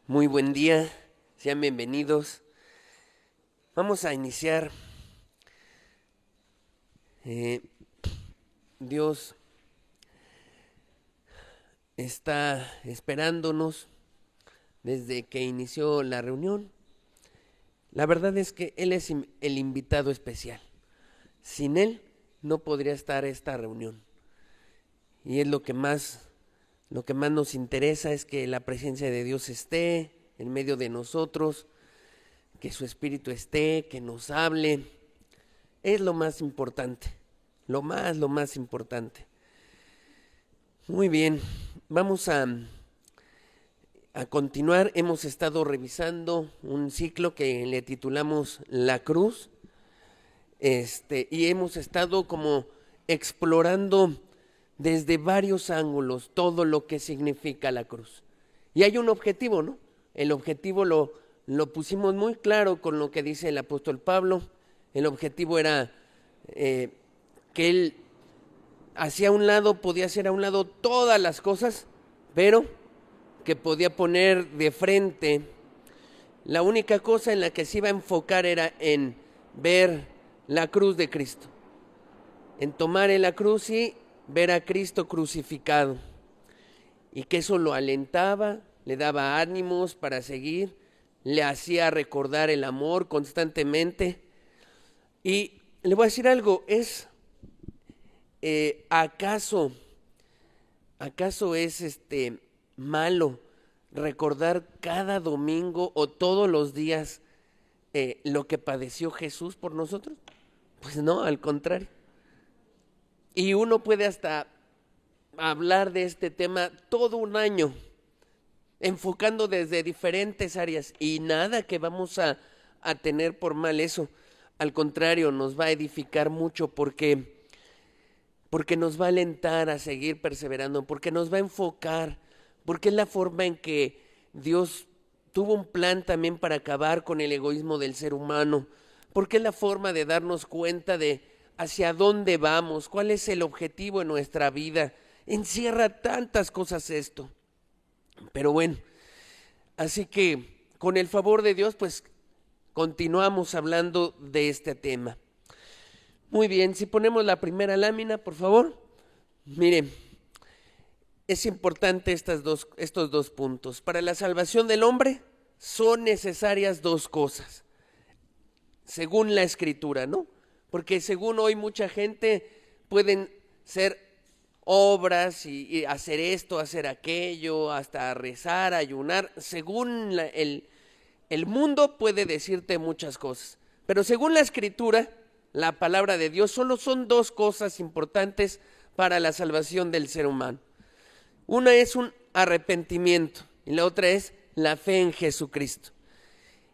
Muy buen día, sean bienvenidos. Vamos a iniciar. Eh, Dios está esperándonos desde que inició la reunión. La verdad es que Él es el invitado especial. Sin Él no podría estar esta reunión. Y es lo que más nos interesa es que la presencia de Dios esté en medio de nosotros, que su Espíritu esté, que nos hable. Es lo más importante, lo más importante. Muy bien, vamos a continuar. Hemos estado revisando un ciclo que le titulamos La Cruz, y hemos estado como explorando desde varios ángulos todo lo que significa la cruz. Y hay un objetivo, ¿no? El objetivo lo pusimos muy claro con lo que dice el apóstol Pablo. El objetivo era que él podía hacer a un lado todas las cosas, pero que podía poner de frente. La única cosa en la que se iba a enfocar era en ver la cruz de Cristo, en tomar en la cruz y ver a Cristo crucificado, y que eso lo alentaba, le daba ánimos para seguir, le hacía recordar el amor constantemente. Y le voy a decir algo, ¿acaso es malo recordar cada domingo o todos los días lo que padeció Jesús por nosotros? Pues no, al contrario. Y uno puede hasta hablar de este tema todo un año, enfocando desde diferentes áreas, y nada que vamos a tener por mal eso. Al contrario, nos va a edificar mucho porque nos va a alentar a seguir perseverando, porque nos va a enfocar, porque es la forma en que Dios tuvo un plan también para acabar con el egoísmo del ser humano, porque es la forma de darnos cuenta de hacia dónde vamos, cuál es el objetivo en nuestra vida. Encierra tantas cosas esto. Pero bueno, así que con el favor de Dios, pues continuamos hablando de este tema. Muy bien, si ponemos la primera lámina, por favor. Miren, es importante estos dos puntos. Para la salvación del hombre son necesarias dos cosas, según la Escritura, ¿no? Porque según hoy mucha gente pueden ser obras y hacer esto, hacer aquello, hasta rezar, ayunar. Según el mundo puede decirte muchas cosas, pero según la Escritura, la palabra de Dios, solo son dos cosas importantes para la salvación del ser humano. Una es un arrepentimiento y la otra es la fe en Jesucristo.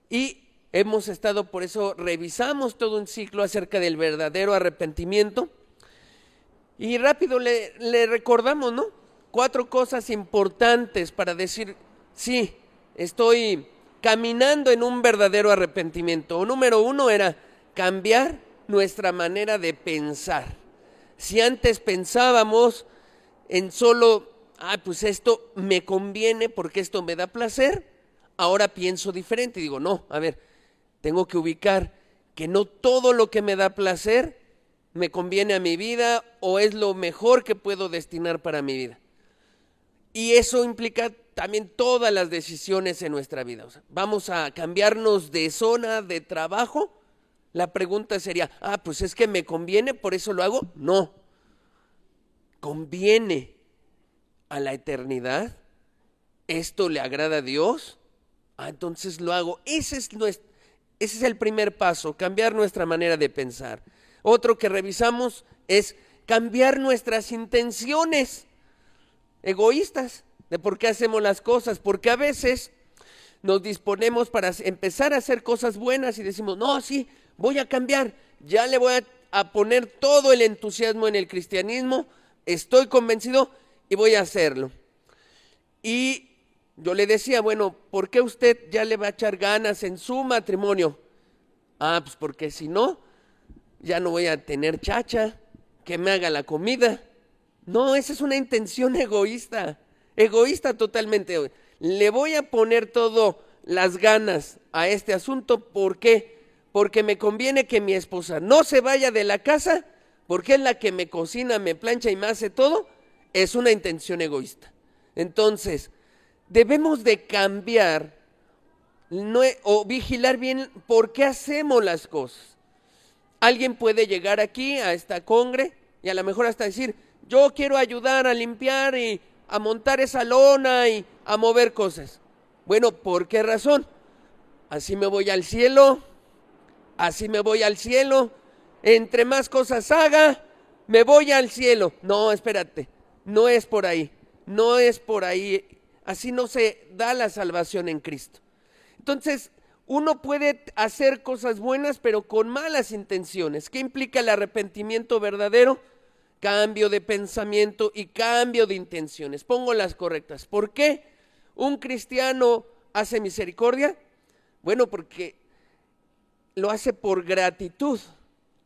Y hemos estado, por eso revisamos todo un ciclo acerca del verdadero arrepentimiento. Y rápido le recordamos, ¿no? 4 cosas importantes para decir, sí, estoy caminando en un verdadero arrepentimiento. Número 1 era cambiar nuestra manera de pensar. Si antes pensábamos en solo, pues esto me conviene porque esto me da placer, ahora pienso diferente y digo, no, a ver, tengo que ubicar que no todo lo que me da placer me conviene a mi vida o es lo mejor que puedo destinar para mi vida. Y eso implica también todas las decisiones en nuestra vida. O sea, vamos a cambiarnos de zona de trabajo. La pregunta sería, pues es que me conviene, por eso lo hago. No, conviene a la eternidad. ¿Esto le agrada a Dios? Entonces lo hago. Ese es el primer paso, cambiar nuestra manera de pensar. Otro que revisamos es cambiar nuestras intenciones egoístas de por qué hacemos las cosas, porque a veces nos disponemos para empezar a hacer cosas buenas y decimos, no, sí, voy a cambiar, ya le voy a poner todo el entusiasmo en el cristianismo, estoy convencido y voy a hacerlo. Y yo le decía, bueno, ¿por qué usted ya le va a echar ganas en su matrimonio? Pues porque si no, ya no voy a tener chacha, que me haga la comida. No, esa es una intención egoísta totalmente. le voy a poner todo las ganas a este asunto. ¿Por qué? Porque me conviene que mi esposa no se vaya de la casa, porque es la que me cocina, me plancha y me hace todo. Es una intención egoísta. Entonces, debemos de cambiar o vigilar bien por qué hacemos las cosas. Alguien puede llegar aquí a esta congre y a lo mejor hasta decir, yo quiero ayudar a limpiar y a montar esa lona y a mover cosas. Bueno, ¿por qué razón? Así me voy al cielo, así me voy al cielo. Entre más cosas haga, me voy al cielo. No, espérate, no es por ahí, no es por ahí. Así no se da la salvación en Cristo. Entonces, uno puede hacer cosas buenas, pero con malas intenciones. ¿Qué implica el arrepentimiento verdadero? Cambio de pensamiento y cambio de intenciones. Pongo las correctas. ¿Por qué un cristiano hace misericordia? Bueno, porque lo hace por gratitud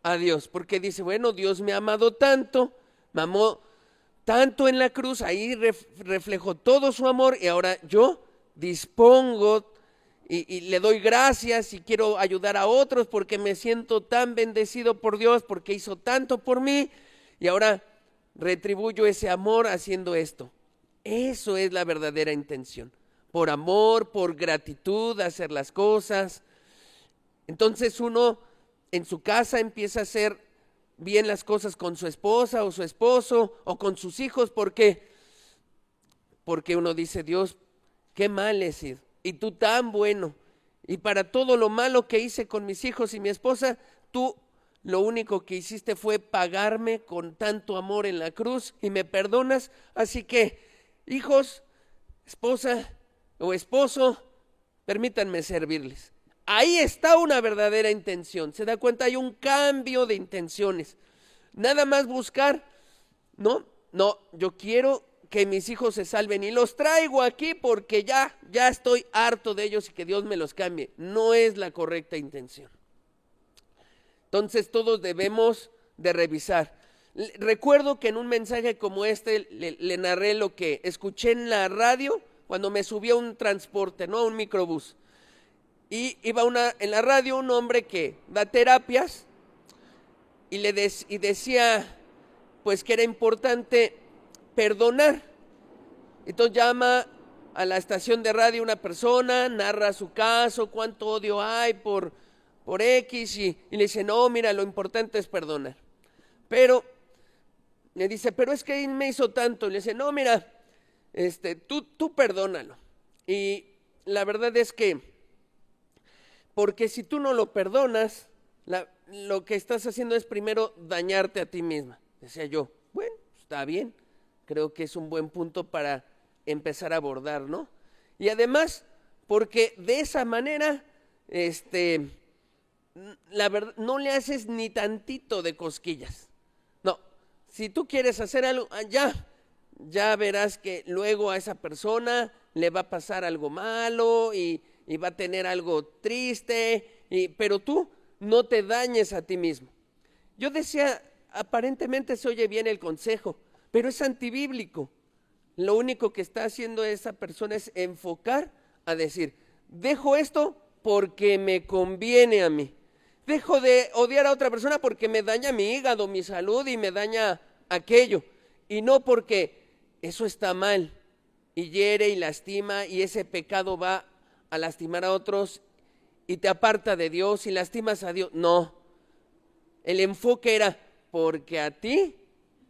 a Dios. Porque dice, bueno, Dios me ha amado tanto, me amó tanto en la cruz, ahí reflejó todo su amor y ahora yo dispongo y le doy gracias y quiero ayudar a otros porque me siento tan bendecido por Dios, porque hizo tanto por mí y ahora retribuyo ese amor haciendo esto. Eso es la verdadera intención. Por amor, por gratitud, hacer las cosas. Entonces uno en su casa empieza a hacer bien las cosas con su esposa o su esposo o con sus hijos. ¿Por qué? Porque uno dice, Dios, qué mal he sido y tú tan bueno, y para todo lo malo que hice con mis hijos y mi esposa, tú lo único que hiciste fue pagarme con tanto amor en la cruz y me perdonas. Así que, hijos, esposa o esposo, permítanme servirles. Ahí está una verdadera intención. ¿Se da cuenta? Hay un cambio de intenciones. Nada más buscar, no, yo quiero que mis hijos se salven y los traigo aquí porque ya estoy harto de ellos y que Dios me los cambie. No es la correcta intención. Entonces todos debemos de revisar. Recuerdo que en un mensaje como este le narré lo que escuché en la radio cuando me subí a un transporte, ¿no? A un microbús. Y iba en la radio un hombre que da terapias y decía pues que era importante perdonar. Entonces llama a la estación de radio una persona, narra su caso, cuánto odio hay por X y le dice, no, mira, lo importante es perdonar. Pero le dice, pero es que él me hizo tanto. Y le dice, no, mira, tú perdónalo. Y la verdad es que, porque si tú no lo perdonas, lo que estás haciendo es primero dañarte a ti misma. Decía yo, bueno, está bien, creo que es un buen punto para empezar a abordar, ¿no? Y además, porque de esa manera, la verdad, no le haces ni tantito de cosquillas. No, si tú quieres hacer algo, ya verás que luego a esa persona le va a pasar algo malo y va a tener algo triste, pero tú no te dañes a ti mismo. Yo decía, aparentemente se oye bien el consejo, pero es antibíblico. Lo único que está haciendo esa persona es enfocar a decir, dejo esto porque me conviene a mí. Dejo de odiar a otra persona porque me daña mi hígado, mi salud y me daña aquello. Y no porque eso está mal y hiere y lastima y ese pecado va a lastimar a otros y te aparta de Dios y lastimas a Dios. No, el enfoque era porque a ti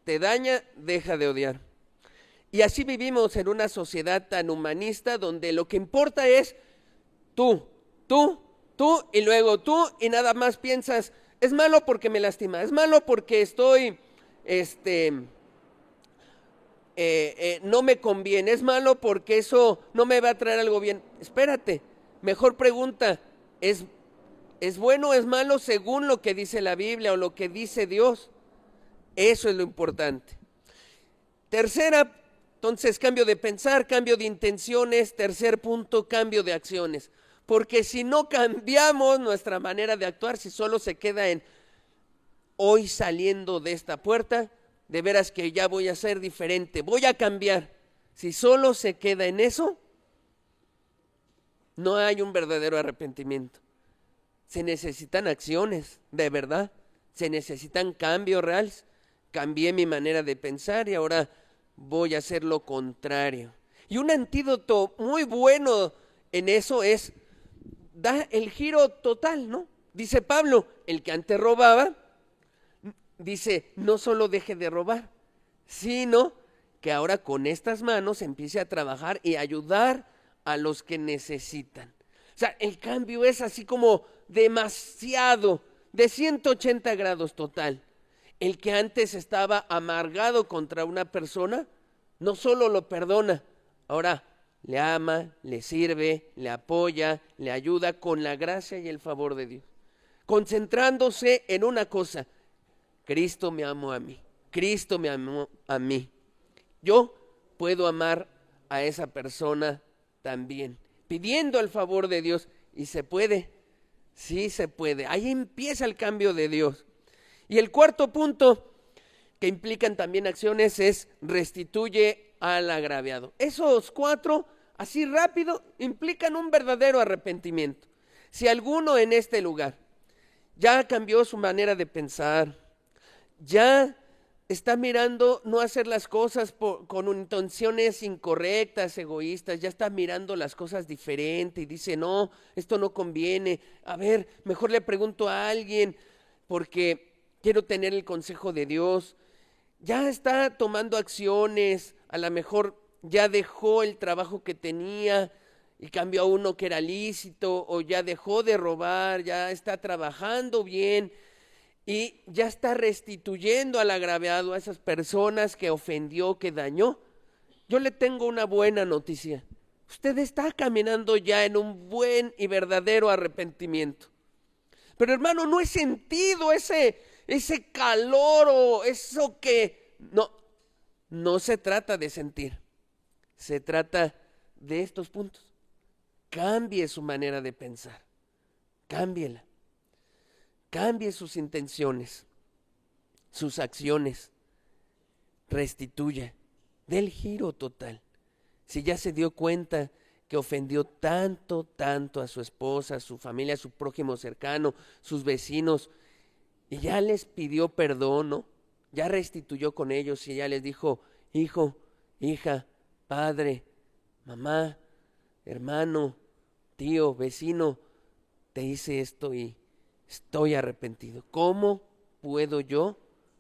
te daña, deja de odiar. Y así vivimos en una sociedad tan humanista donde lo que importa es tú y luego tú y nada más piensas, es malo porque me lastima, es malo porque estoy, no me conviene, es malo porque eso no me va a traer algo bien. Espérate, mejor pregunta, ¿es bueno o es malo según lo que dice la Biblia o lo que dice Dios? Eso es lo importante. Tercera, entonces, cambio de pensar, cambio de intenciones. Tercer punto, cambio de acciones. Porque si no cambiamos nuestra manera de actuar, si solo se queda en hoy saliendo de esta puerta, de veras que ya voy a ser diferente, voy a cambiar. Si solo se queda en eso, no hay un verdadero arrepentimiento. Se necesitan acciones, de verdad. Se necesitan cambios reales. Cambié mi manera de pensar y ahora voy a hacer lo contrario. Y un antídoto muy bueno en eso es, da el giro total, ¿no? Dice Pablo, el que antes robaba, dice, no solo deje de robar, sino que ahora con estas manos empiece a trabajar y ayudar a los que necesitan. O sea, el cambio es así como demasiado, de 180 grados total. El que antes estaba amargado contra una persona, no solo lo perdona, ahora le ama, le sirve, le apoya, le ayuda con la gracia y el favor de Dios. Concentrándose en una cosa, Cristo me amó a mí, Cristo me amó a mí. Yo puedo amar a esa persona también, pidiendo el favor de Dios. Y se puede, sí se puede. Ahí empieza el cambio de Dios. Y el cuarto punto, que implican también acciones, es restituye al agraviado. Esos cuatro, así rápido, implican un verdadero arrepentimiento. Si alguno en este lugar ya cambió su manera de pensar, ya está mirando no hacer las cosas con intenciones incorrectas, egoístas, ya está mirando las cosas diferente y dice, no, esto no conviene, a ver, mejor le pregunto a alguien porque quiero tener el consejo de Dios. Ya está tomando acciones, a lo mejor ya dejó el trabajo que tenía y cambió a uno que era lícito, o ya dejó de robar, ya está trabajando bien y ya está restituyendo al agraviado, a esas personas que ofendió, que dañó. Yo le tengo una buena noticia. Usted está caminando ya en un buen y verdadero arrepentimiento. Pero hermano, no he sentido ese calor o eso que... No se trata de sentir. Se trata de estos puntos. Cambie su manera de pensar. Cámbiela. Cambie sus intenciones, sus acciones. Restituya. Dé el giro total. Si ya se dio cuenta que ofendió tanto a su esposa, a su familia, a su prójimo cercano, sus vecinos, y ya les pidió perdón, ¿no? Ya restituyó con ellos y ya les dijo, hijo, hija, padre, mamá, hermano, tío, vecino, te hice esto y estoy arrepentido. ¿Cómo puedo yo?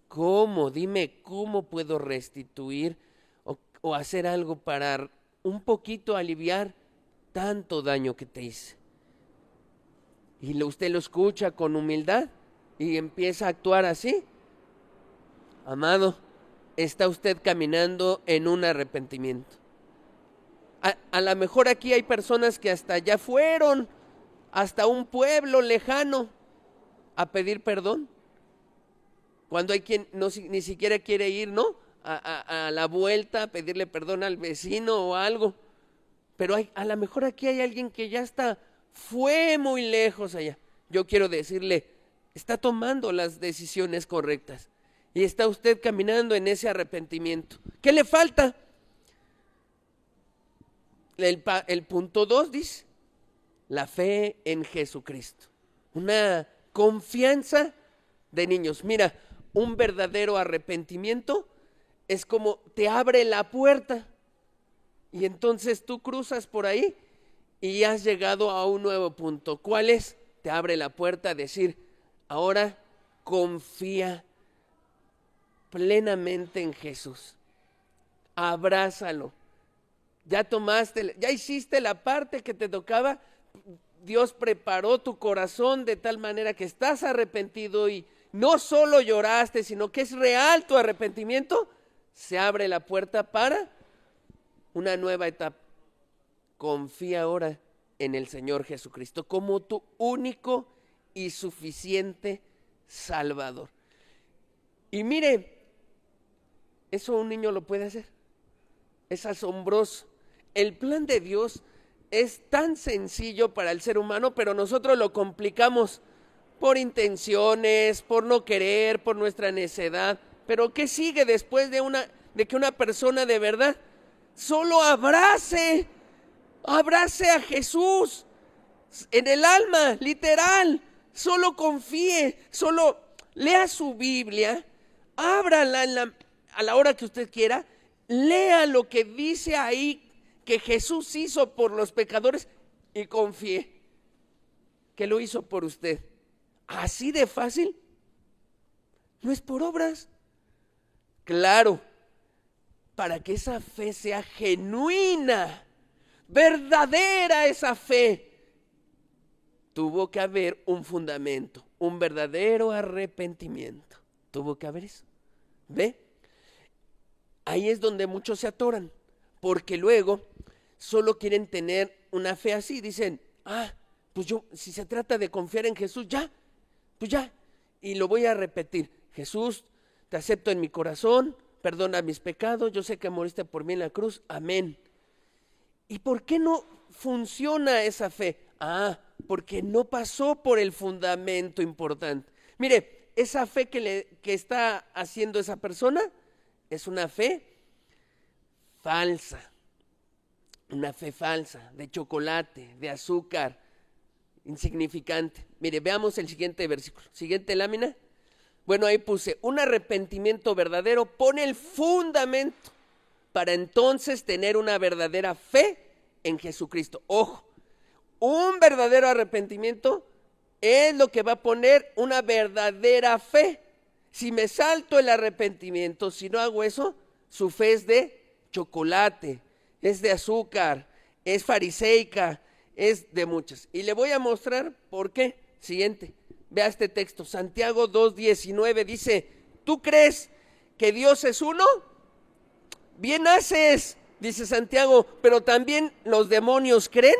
¿Cómo? Dime, ¿cómo puedo restituir o hacer algo para un poquito aliviar tanto daño que te hice? Y usted lo escucha con humildad y empieza a actuar así. Amado, está usted caminando en un arrepentimiento. A lo mejor aquí hay personas que hasta ya fueron hasta un pueblo lejano a pedir perdón, cuando hay quien ni siquiera quiere ir, ¿no? A la vuelta a pedirle perdón al vecino o algo. Pero a lo mejor aquí hay alguien que ya fue muy lejos allá. Yo quiero decirle, está tomando las decisiones correctas y está usted caminando en ese arrepentimiento. ¿Qué le falta? El punto 2 dice, la fe en Jesucristo. Una confianza de niños. Mira, un verdadero arrepentimiento es como te abre la puerta y entonces tú cruzas por ahí y has llegado a un nuevo punto. ¿Cuál es? Te abre la puerta a decir, ahora confía plenamente en Jesús. Abrázalo. Ya hiciste la parte que te tocaba. Dios preparó tu corazón de tal manera que estás arrepentido y no solo lloraste, sino que es real tu arrepentimiento. Se abre la puerta para una nueva etapa. Confía ahora en el Señor Jesucristo como tu único y suficiente Salvador. Y mire, eso un niño lo puede hacer. Es asombroso. El plan de Dios es tan sencillo para el ser humano, pero nosotros lo complicamos por intenciones, por no querer, por nuestra necedad. Pero ¿qué sigue después de que una persona de verdad solo abrace a Jesús, en el alma, literal. Solo confíe, solo lea su Biblia, ábrala a la hora que usted quiera, lea lo que dice ahí que Jesús hizo por los pecadores y confíe que lo hizo por usted. Así de fácil. No es por obras. Claro, para que esa fe sea genuina, verdadera esa fe, tuvo que haber un fundamento, un verdadero arrepentimiento. Tuvo que haber eso. ¿Ve? Ahí es donde muchos se atoran, porque luego solo quieren tener una fe así. Dicen, pues yo, si se trata de confiar en Jesús, pues ya. Y lo voy a repetir. Jesús, te acepto en mi corazón, perdona mis pecados, yo sé que moriste por mí en la cruz, amén. ¿Y por qué no funciona esa fe? Porque no pasó por el fundamento importante. Mire, esa fe que está haciendo esa persona es una fe falsa. Una fe falsa, de chocolate, de azúcar, insignificante. Mire, veamos el siguiente versículo. Siguiente lámina. Bueno, ahí puse, un arrepentimiento verdadero pone el fundamento para entonces tener una verdadera fe en Jesucristo. Ojo, un verdadero arrepentimiento es lo que va a poner una verdadera fe. Si me salto el arrepentimiento, si no hago eso, su fe es de chocolate, es de azúcar, es fariseica, es de muchas. Y le voy a mostrar por qué. Siguiente, vea este texto, Santiago 2:19 dice, ¿tú crees que Dios es uno? Bien haces, dice Santiago, pero también los demonios creen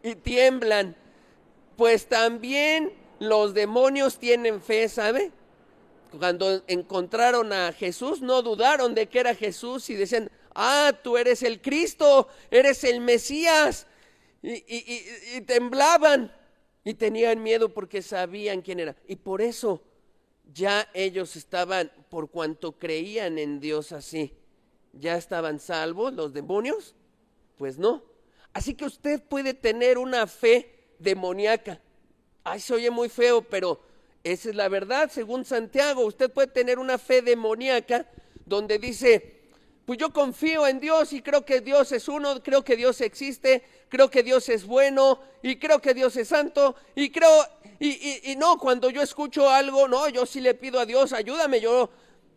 y tiemblan. Pues también los demonios tienen fe, ¿sabe? Cuando encontraron a Jesús, no dudaron de que era Jesús y decían, tú eres el Cristo, eres el Mesías. Y temblaban y tenían miedo porque sabían quién era. Y por eso ya ellos estaban, por cuanto creían en Dios así, ya estaban salvos los demonios. Pues no. Así que usted puede tener una fe demoníaca. Se oye muy feo, pero esa es la verdad, según Santiago. Usted puede tener una fe demoníaca donde dice, pues yo confío en Dios y creo que Dios es uno, creo que Dios existe, creo que Dios es bueno y creo que Dios es santo y creo, y no, cuando yo escucho algo, no, yo sí le pido a Dios, ayúdame,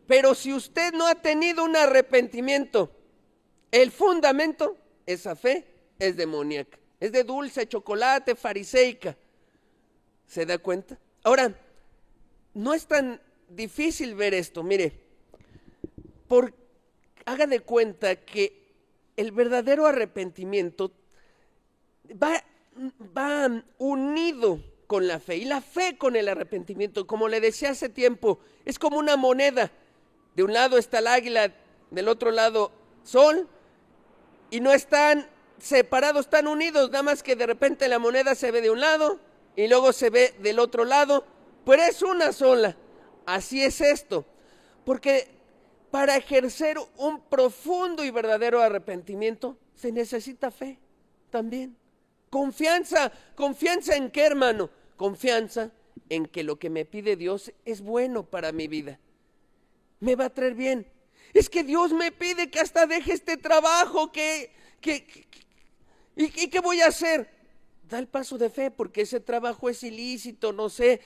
pero si usted no ha tenido un arrepentimiento, el fundamento, esa fe es demoníaca, es de dulce, chocolate, fariseica. ¿Se da cuenta? Ahora, no es tan difícil ver esto, mire, haga de cuenta que el verdadero arrepentimiento va unido con la fe, y la fe con el arrepentimiento, como le decía hace tiempo, es como una moneda. De un lado está el águila, del otro lado sol, y no están separados, están unidos, nada más que de repente la moneda se ve de un lado y luego se ve del otro lado, pero es una sola. Así es esto, porque para ejercer un profundo y verdadero arrepentimiento se necesita fe también. Confianza ¿en qué, hermano? Confianza en que lo que me pide Dios es bueno para mi vida, me va a traer bien. Es que Dios me pide que hasta deje este trabajo, ¿y qué voy a hacer? Da el paso de fe, porque ese trabajo es ilícito, no sé,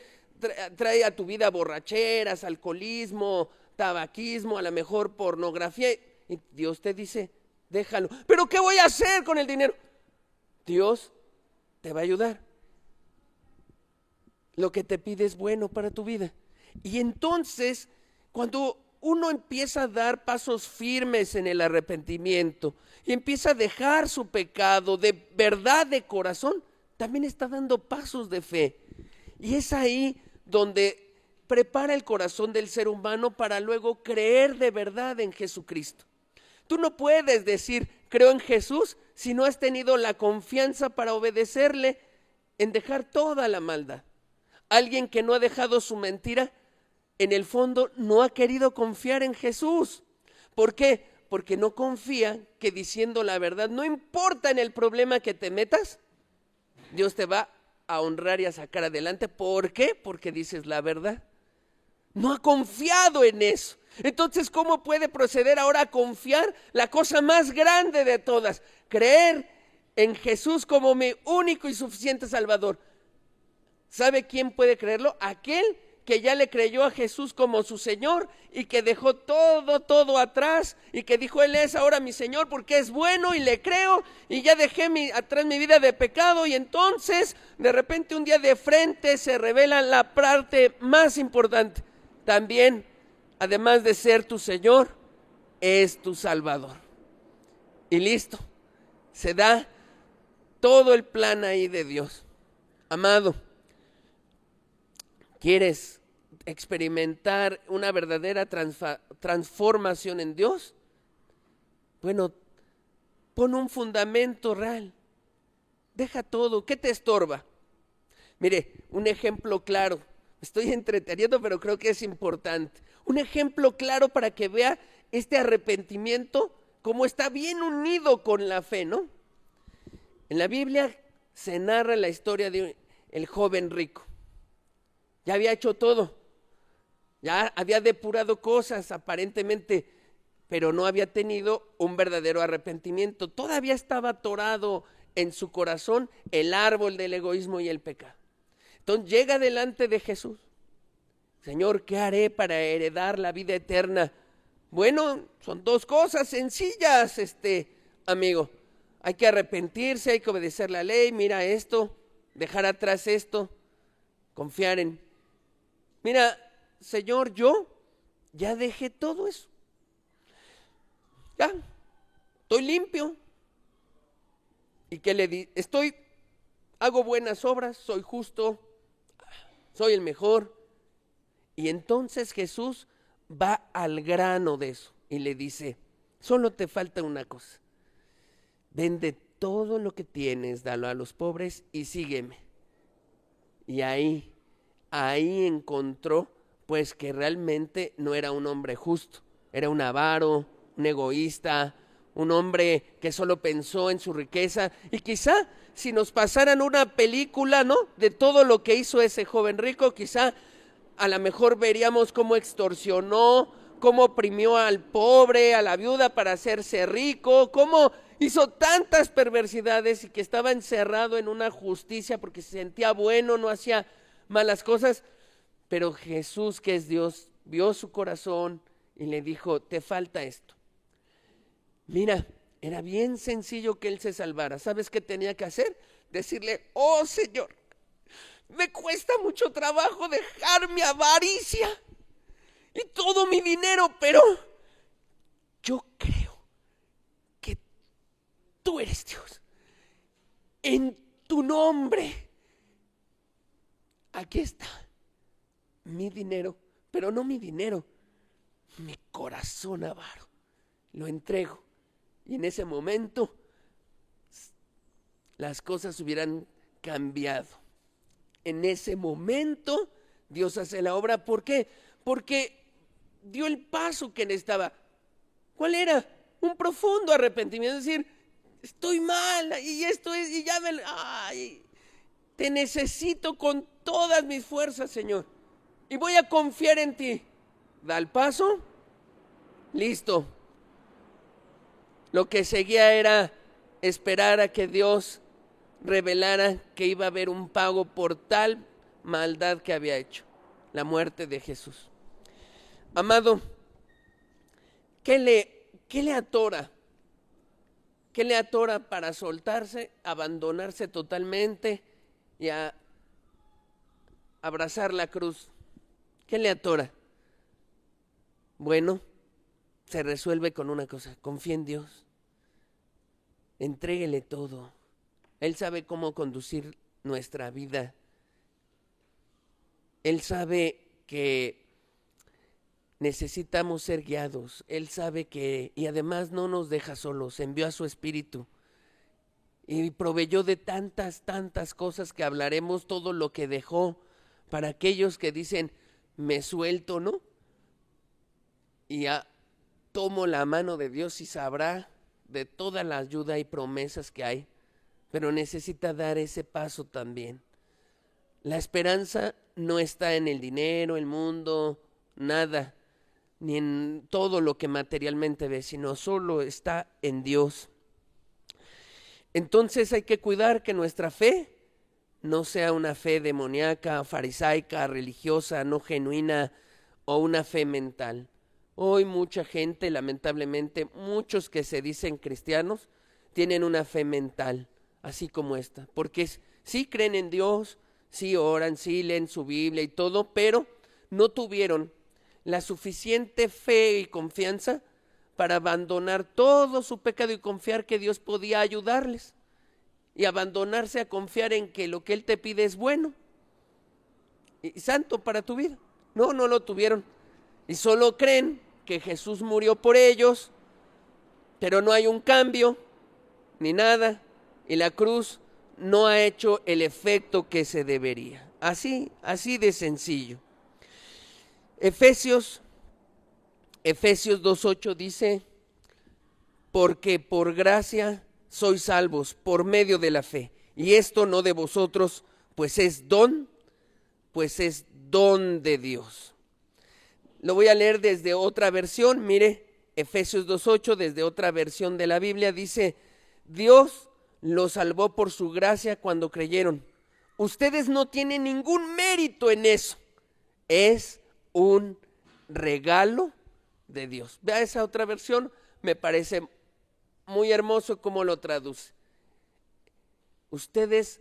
trae a tu vida borracheras, alcoholismo, tabaquismo, a lo mejor pornografía, y Dios te dice, déjalo. ¿Pero qué voy a hacer con el dinero? Dios te va a ayudar. Lo que te pide es bueno para tu vida. Y entonces, cuando uno empieza a dar pasos firmes en el arrepentimiento y empieza a dejar su pecado de verdad, de corazón, también está dando pasos de fe. Y es ahí donde prepara el corazón del ser humano para luego creer de verdad en Jesucristo. Tú no puedes decir, creo en Jesús, si no has tenido la confianza para obedecerle en dejar toda la maldad. Alguien que no ha dejado su mentira, en el fondo no ha querido confiar en Jesús. ¿Por qué? Porque no confía que diciendo la verdad, no importa en el problema que te metas, Dios te va a honrar y a sacar adelante. ¿Por qué? Porque dices la verdad. No ha confiado en eso. Entonces, ¿cómo puede proceder ahora a confiar la cosa más grande de todas? Creer en Jesús como mi único y suficiente Salvador. ¿Sabe quién puede creerlo? Aquel que ya le creyó a Jesús como su Señor y que dejó todo atrás y que dijo, Él es ahora mi Señor porque es bueno y le creo y ya dejé atrás mi vida de pecado. Y entonces de repente un día de frente se revela la parte más importante. También, además de ser tu Señor, es tu Salvador. Y listo, se da todo el plan ahí de Dios. Amado, ¿quieres experimentar una verdadera transformación en Dios? Bueno, pon un fundamento real. Deja todo. ¿Qué te estorba? Mire, un ejemplo claro. Estoy entreteniendo, pero creo que es importante. Un ejemplo claro para que vea este arrepentimiento cómo está bien unido con la fe, ¿no? En la Biblia se narra la historia de el joven rico. Ya había hecho todo, ya había depurado cosas aparentemente, pero no había tenido un verdadero arrepentimiento. Todavía estaba atorado en su corazón el árbol del egoísmo y el pecado. Entonces llega delante de Jesús. Señor, ¿qué haré para heredar la vida eterna? Bueno, son dos cosas sencillas, amigo. Hay que arrepentirse, hay que obedecer la ley, mira esto, dejar atrás esto, confiar en... Mira, Señor, yo ya dejé todo eso. Ya, estoy limpio. ¿Y qué le di? Hago buenas obras, soy justo, soy el mejor. Y entonces Jesús va al grano de eso y le dice, solo te falta una cosa. Vende todo lo que tienes, dalo a los pobres y sígueme. Y ahí encontró pues que realmente no era un hombre justo, era un avaro, un egoísta, un hombre que solo pensó en su riqueza. Y quizá si nos pasaran una película, ¿no?, de todo lo que hizo ese joven rico, quizá a lo mejor veríamos cómo extorsionó, cómo oprimió al pobre, a la viuda para hacerse rico, cómo hizo tantas perversidades y que estaba encerrado en una justicia porque se sentía bueno, no hacía malas cosas. Pero Jesús, que es Dios, vio su corazón y le dijo, te falta esto. Mira, era bien sencillo que él se salvara. ¿Sabes qué tenía que hacer? Decirle, oh Señor, me cuesta mucho trabajo dejar mi avaricia y todo mi dinero, pero yo creo que tú eres Dios. En tu nombre, aquí está mi dinero, pero no mi dinero, mi corazón avaro, lo entrego. Y en ese momento las cosas hubieran cambiado. En ese momento Dios hace la obra. ¿Por qué? Porque dio el paso que necesitaba. ¿Cuál era? Un profundo arrepentimiento. Es decir, estoy mal y esto es, y ya te necesito con todas mis fuerzas, Señor, y voy a confiar en ti. Da el paso, listo. Lo que seguía era esperar a que Dios revelara que iba a haber un pago por tal maldad que había hecho, la muerte de Jesús. Amado, ¿qué le atora? ¿Qué le atora para soltarse, abandonarse totalmente y a abrazar la cruz? ¿Qué le atora? Bueno, se resuelve con una cosa: confía en Dios. Entréguele todo. Él sabe cómo conducir nuestra vida. Él sabe que necesitamos ser guiados. Él sabe que, y además no nos deja solos, envió a su Espíritu y proveyó de tantas cosas que hablaremos, todo lo que dejó para aquellos que dicen, me suelto, ¿no? Y tomo la mano de Dios y sabrá de toda la ayuda y promesas que hay, pero necesita dar ese paso también. La esperanza no está en el dinero, el mundo, nada, ni en todo lo que materialmente ves, sino solo está en Dios. Entonces hay que cuidar que nuestra fe no sea una fe demoníaca, farisaica, religiosa, no genuina o una fe mental. Hoy mucha gente, lamentablemente, muchos que se dicen cristianos, tienen una fe mental, así como esta, porque sí creen en Dios, sí oran, sí leen su Biblia y todo, pero no tuvieron la suficiente fe y confianza para abandonar todo su pecado y confiar que Dios podía ayudarles, y abandonarse a confiar en que lo que Él te pide es bueno y santo para tu vida. No lo tuvieron, y solo creen que Jesús murió por ellos, pero no hay un cambio ni nada, y la cruz no ha hecho el efecto que se debería. Así de sencillo. Efesios 2:8 dice: porque por gracia sois salvos por medio de la fe, y esto no de vosotros, pues es don de Dios. Lo voy a leer desde otra versión. Mire, Efesios 2:8, desde otra versión de la Biblia, dice: Dios los salvó por su gracia cuando creyeron. Ustedes no tienen ningún mérito en eso. Es un regalo de Dios. Vea esa otra versión, me parece muy hermoso cómo lo traduce. Ustedes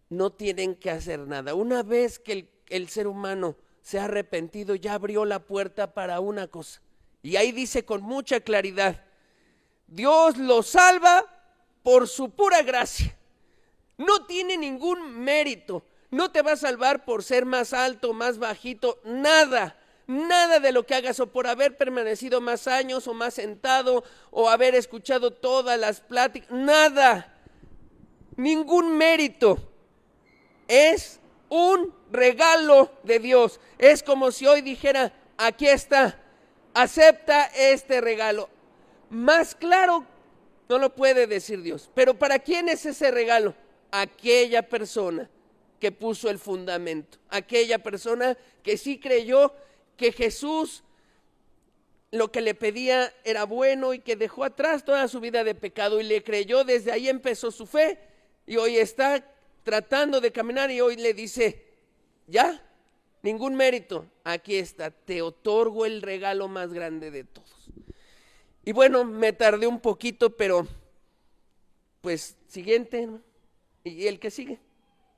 no tienen que hacer nada. Una vez que el ser humano se ha arrepentido, ya abrió la puerta para una cosa. Y ahí dice con mucha claridad: Dios los salva por su pura gracia. No tiene ningún mérito. No te va a salvar por ser más alto, más bajito, nada. Nada de lo que hagas, o por haber permanecido más años, o más sentado, o haber escuchado todas las pláticas, nada, ningún mérito. Es un regalo de Dios. Es como si hoy dijera: aquí está, acepta este regalo. Más claro no lo puede decir Dios. Pero ¿para quién es ese regalo? Aquella persona que puso el fundamento, aquella persona que sí creyó que Jesús lo que le pedía era bueno, y que dejó atrás toda su vida de pecado y le creyó. Desde ahí empezó su fe, y hoy está tratando de caminar, y hoy le dice: ya, ningún mérito, aquí está, te otorgo el regalo más grande de todos. Y bueno, me tardé un poquito, pero pues siguiente, ¿no? Y el que sigue.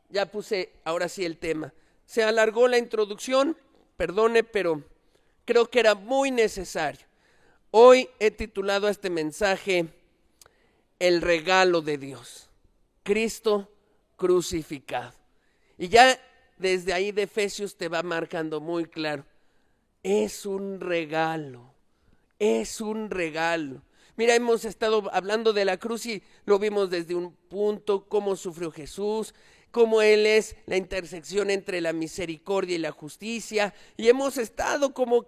Ya puse ahora sí el tema. Se alargó la introducción, perdone, pero creo que era muy necesario. Hoy he titulado a este mensaje: el regalo de Dios, Cristo crucificado. Y ya desde ahí de Efesios te va marcando muy claro: es un regalo, es un regalo. Mira, hemos estado hablando de la cruz y lo vimos desde un punto: cómo sufrió Jesús, cómo Él es la intersección entre la misericordia y la justicia, y hemos estado como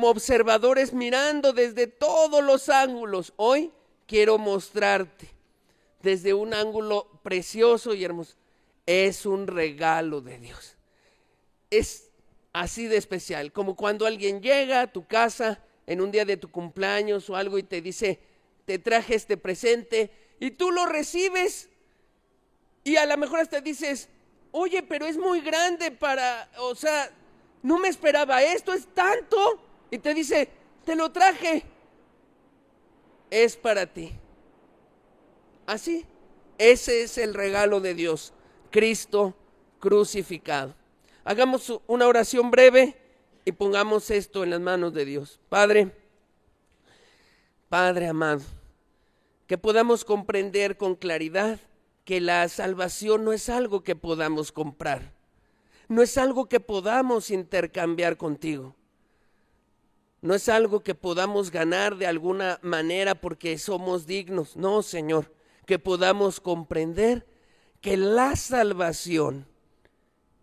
observadores mirando desde todos los ángulos. Hoy quiero mostrarte desde un ángulo precioso y hermoso. Es un regalo de Dios. Es así de especial, como cuando alguien llega a tu casa en un día de tu cumpleaños o algo y te dice: te traje este presente, y tú lo recibes. Y a lo mejor hasta dices: oye, pero es muy grande no me esperaba esto, es tanto. Y te dice: te lo traje, es para ti. Así, ese es el regalo de Dios, Cristo crucificado. Hagamos una oración breve y pongamos esto en las manos de Dios. Padre amado, que podamos comprender con claridad que la salvación no es algo que podamos comprar, no es algo que podamos intercambiar contigo, no es algo que podamos ganar de alguna manera porque somos dignos. No, Señor, que podamos comprender que la salvación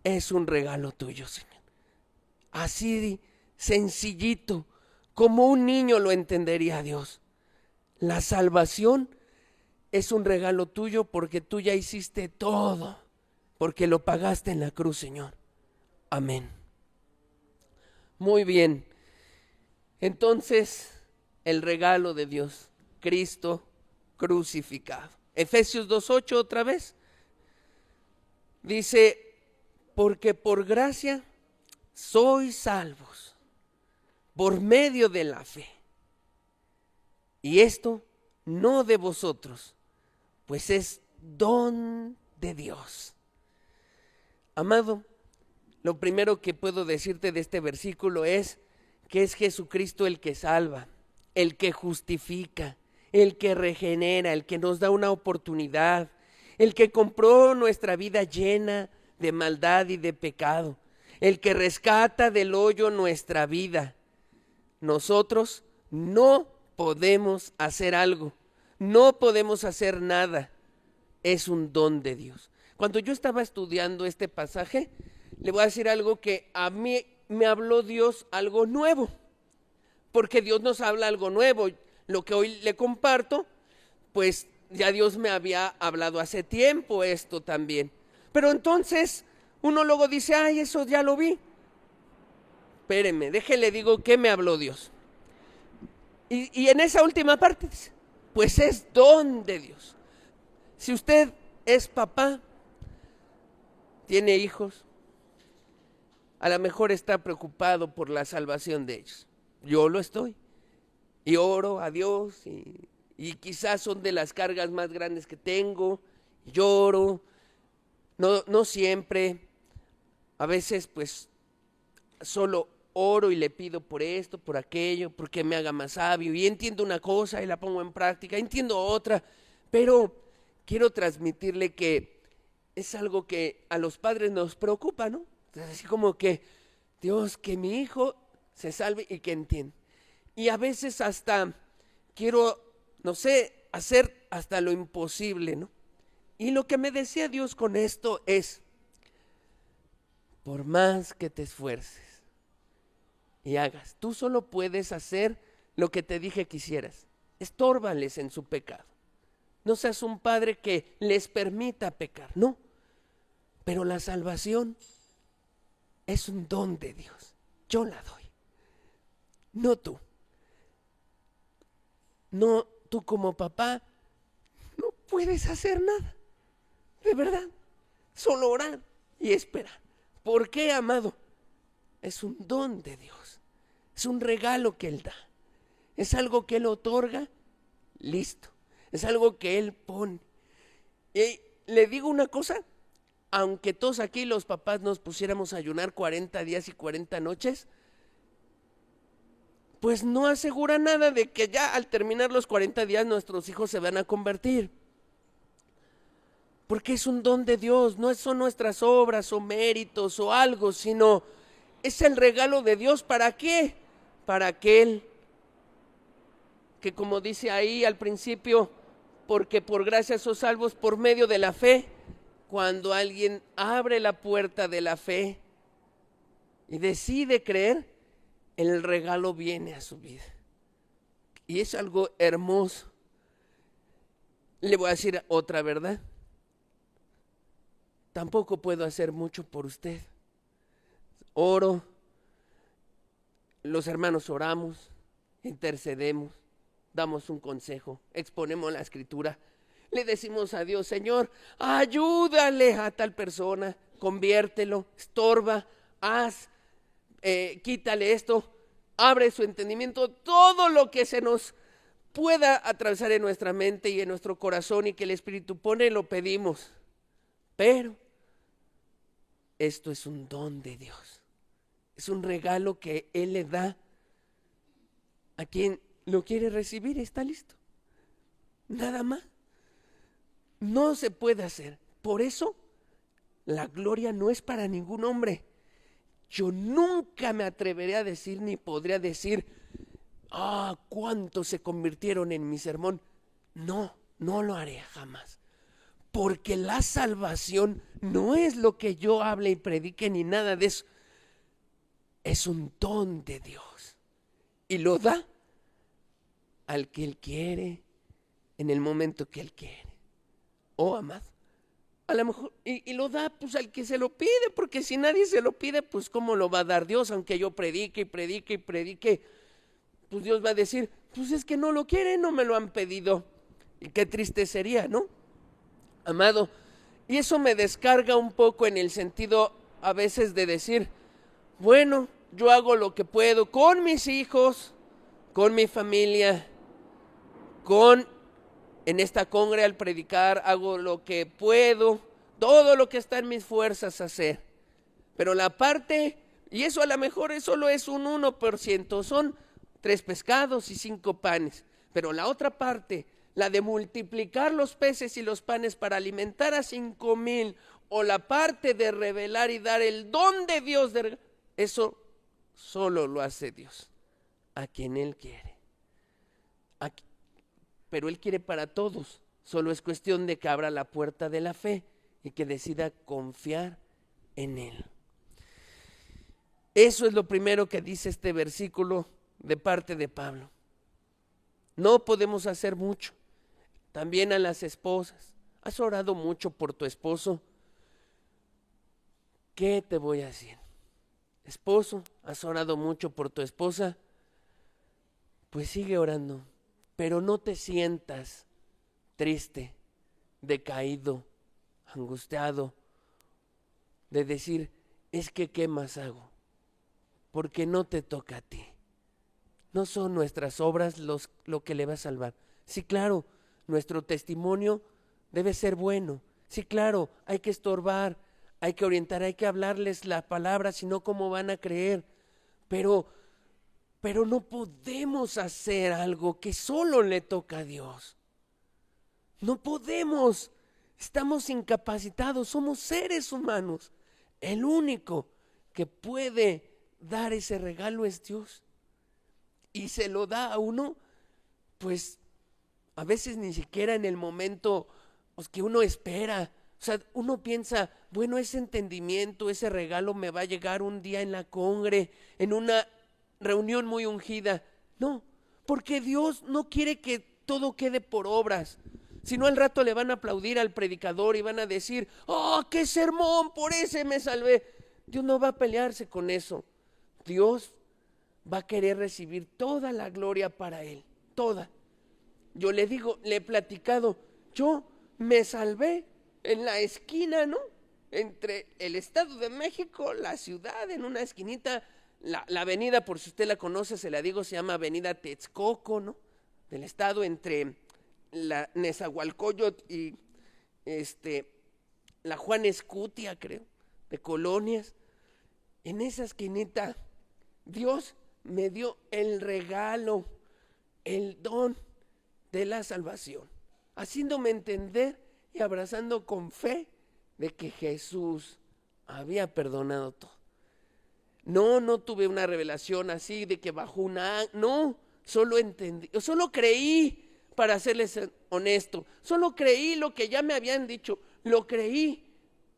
es un regalo tuyo, Señor. Así sencillito, como un niño lo entendería, Dios. La salvación es un regalo tuyo porque tú ya hiciste todo. porque lo pagaste en la cruz, Señor. Amén. Muy bien. Entonces, el regalo de Dios, Cristo crucificado. Efesios 2:8 otra vez. Dice, porque por gracia sois salvos por medio de la fe. Y esto no de vosotros, pues es don de Dios. Amado, lo primero que puedo decirte de este versículo es que es Jesucristo el que salva, el que justifica, el que regenera, el que nos da una oportunidad, el que compró nuestra vida llena de maldad y de pecado, el que rescata del hoyo nuestra vida. Nosotros no podemos hacer algo, no podemos hacer nada, es un don de Dios. Cuando yo estaba estudiando este pasaje, le voy a decir algo que a mí me habló Dios algo nuevo, porque Dios nos habla algo nuevo. Lo que hoy le comparto, pues ya Dios me había hablado hace tiempo esto también. Pero entonces uno luego dice, ay, eso ya lo vi. Espéreme, déjele digo qué me habló Dios. Y en esa última parte dice, pues es don de Dios. Si usted es papá, tiene hijos, a lo mejor está preocupado por la salvación de ellos. Yo lo estoy. Y oro a Dios y quizás son de las cargas más grandes que tengo. Lloro, no siempre. A veces pues solo oro y le pido por esto, por aquello, porque me haga más sabio. Y entiendo una cosa y la pongo en práctica, entiendo otra. Pero quiero transmitirle que es algo que a los padres nos preocupa, ¿no? Entonces, así como que, Dios, que mi hijo se salve y que entienda. Y a veces hasta quiero, no sé, hacer hasta lo imposible, ¿no? Y lo que me decía Dios con esto es, por más que te esfuerces y hagas, tú solo puedes hacer lo que te dije que hicieras. Estórbales en su pecado. No seas un padre que les permita pecar, no. Pero la salvación es un don de Dios. Yo la doy. No tú. No, tú como papá no puedes hacer nada. De verdad. Solo orar y esperar. ¿Por qué, amado? Es un don de Dios. Es un regalo que Él da. Es algo que Él otorga. Listo. Es algo que Él pone. Y le digo una cosa. Aunque todos aquí los papás nos pusiéramos a ayunar 40 días y 40 noches, pues no asegura nada de que ya al terminar los 40 días nuestros hijos se van a convertir. Porque es un don de Dios, no son nuestras obras o méritos o algo, sino es el regalo de Dios. ¿Para qué? Para aquel que, como dice ahí al principio, porque por gracia sos salvos por medio de la fe. Cuando alguien abre la puerta de la fe y decide creer, el regalo viene a su vida. Y es algo hermoso. Le voy a decir otra verdad. Tampoco puedo hacer mucho por usted. Oro, los hermanos oramos, intercedemos, damos un consejo, exponemos la escritura. Le decimos a Dios, Señor, ayúdale a tal persona, conviértelo, estorba, quítale esto, abre su entendimiento, todo lo que se nos pueda atravesar en nuestra mente y en nuestro corazón y que el Espíritu pone, lo pedimos. Pero esto es un don de Dios, es un regalo que Él le da a quien lo quiere recibir, está listo, nada más. No se puede hacer. Por eso, la gloria no es para ningún hombre. Yo nunca me atreveré a decir, ni podría decir, cuántos se convirtieron en mi sermón. No, no lo haré jamás. Porque la salvación no es lo que yo hable y predique ni nada de eso. Es un don de Dios. Y lo da al que Él quiere, en el momento que Él quiere. Oh, amado, a lo mejor, y lo da pues al que se lo pide, porque si nadie se lo pide, pues ¿cómo lo va a dar Dios? Aunque yo predique y predique y predique, pues Dios va a decir, pues es que no lo quieren, no me lo han pedido. Y qué triste sería, ¿no? Amado, y eso me descarga un poco en el sentido a veces de decir, bueno, yo hago lo que puedo con mis hijos, con mi familia, en esta congre al predicar, hago lo que puedo, todo lo que está en mis fuerzas hacer. Pero la parte, y eso a lo mejor solo es un 1%, son 3 pescados y 5 panes. Pero la otra parte, la de multiplicar los peces y los panes para alimentar a 5,000, o la parte de revelar y dar el don de Dios, eso solo lo hace Dios, a quien Él quiere. Pero Él quiere para todos, solo es cuestión de que abra la puerta de la fe y que decida confiar en Él. Eso es lo primero que dice este versículo de parte de Pablo. No podemos hacer mucho. También a las esposas. ¿Has orado mucho por tu esposo? ¿Qué te voy a decir? Esposo, ¿has orado mucho por tu esposa? Pues sigue orando, pero no te sientas triste, decaído, angustiado, de decir, es que ¿qué más hago? Porque no te toca a ti. No son nuestras obras lo que le va a salvar. Sí, claro, nuestro testimonio debe ser bueno. Sí, claro, hay que estorbar, hay que orientar, hay que hablarles la palabra, si no, ¿cómo van a creer? Pero no podemos hacer algo que solo le toca a Dios. No podemos, estamos incapacitados, somos seres humanos. El único que puede dar ese regalo es Dios. Y se lo da a uno, pues a veces ni siquiera en el momento pues, que uno espera. O sea, uno piensa, bueno, ese entendimiento, ese regalo me va a llegar un día en la congre, en una reunión muy ungida. No, porque Dios no quiere que todo quede por obras. Si no, al rato le van a aplaudir al predicador y van a decir, ¡oh, qué sermón! Por ese me salvé. Dios no va a pelearse con eso. Dios va a querer recibir toda la gloria para Él, toda. Yo le digo, le he platicado, yo me salvé en la esquina, ¿no? Entre el Estado de México, la ciudad, en una esquinita, la avenida, por si usted la conoce, se la digo, se llama Avenida Texcoco, ¿no? Del Estado, entre la Nezahualcóyotl y la Juan Escutia, creo, de Colonias. En esa esquinita, Dios me dio el regalo, el don de la salvación, haciéndome entender y abrazando con fe de que Jesús había perdonado todo. No tuve una revelación así de que bajó no, solo entendí, solo creí, para serles honesto, solo creí lo que ya me habían dicho, lo creí,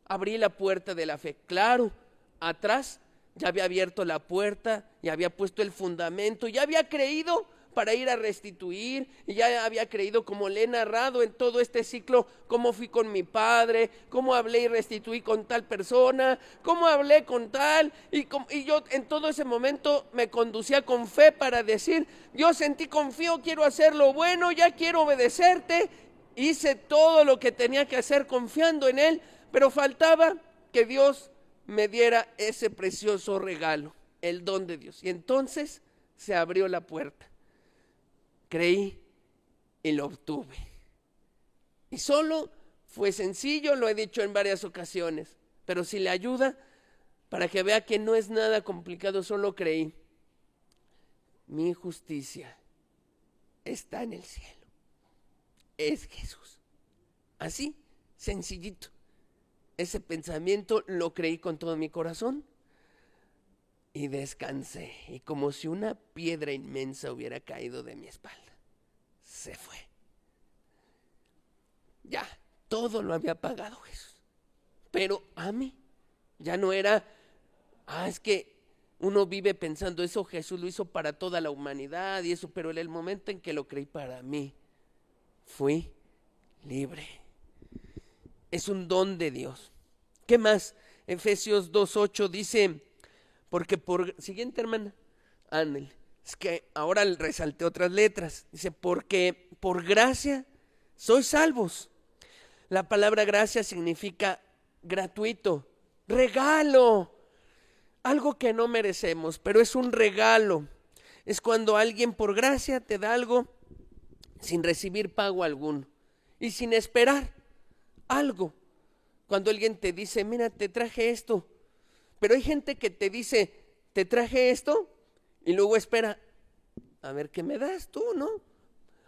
abrí la puerta de la fe, claro, atrás ya había abierto la puerta, ya había puesto el fundamento, ya había creído para ir a restituir, y ya había creído, como le he narrado en todo este ciclo, cómo fui con mi padre, cómo hablé y restituí con tal persona, cómo hablé con tal, y yo en todo ese momento me conducía con fe para decir, Dios, en ti confío, quiero hacer lo bueno, ya quiero obedecerte. Hice todo lo que tenía que hacer confiando en Él, pero faltaba que Dios me diera ese precioso regalo, el don de Dios. Y entonces se abrió la puerta. Creí y lo obtuve. Y solo fue sencillo, lo he dicho en varias ocasiones, pero si le ayuda, para que vea que no es nada complicado, solo creí. Mi justicia está en el cielo. Es Jesús. Así, sencillito. Ese pensamiento lo creí con todo mi corazón y descansé. Y como si una piedra inmensa hubiera caído de mi espalda, se fue. Ya, todo lo había pagado Jesús. Pero a mí ya no era, es que uno vive pensando eso, Jesús lo hizo para toda la humanidad y eso, pero en el momento en que lo creí para mí, fui libre. es un don de Dios. ¿Qué más? Efesios 2:8 dice, porque siguiente hermana, ándale, es que ahora resalté otras letras, dice, porque por gracia sois salvos. La palabra gracia significa gratuito, regalo, algo que no merecemos, pero es un regalo. Es cuando alguien por gracia te da algo sin recibir pago alguno y sin esperar algo. Cuando alguien te dice, mira, te traje esto, pero hay gente que te dice, te traje esto, y luego espera, a ver qué me das tú, ¿no?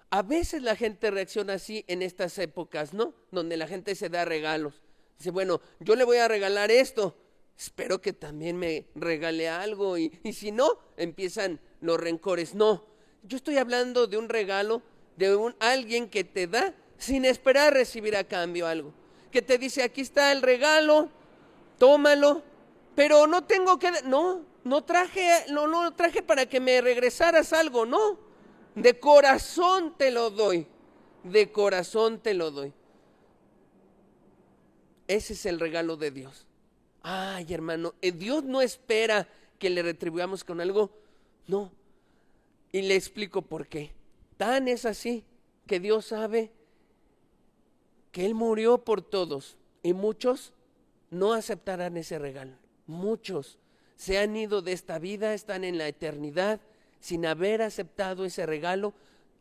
A veces la gente reacciona así en estas épocas, ¿no? Donde la gente se da regalos. Dice, bueno, yo le voy a regalar esto, espero que también me regale algo, y si no, empiezan los rencores. No, yo estoy hablando de un regalo, de alguien que te da sin esperar recibir a cambio algo. Que te dice, aquí está el regalo, tómalo, pero no tengo que, no traje para que me regresaras algo, no, de corazón te lo doy, de corazón te lo doy. Ese es el regalo de Dios. Ay, hermano, Dios no espera que le retribuyamos con algo, no, y le explico por qué. Tan es así que Dios sabe que Él murió por todos y muchos no aceptarán ese regalo. Muchos se han ido de esta vida, están en la eternidad sin haber aceptado ese regalo,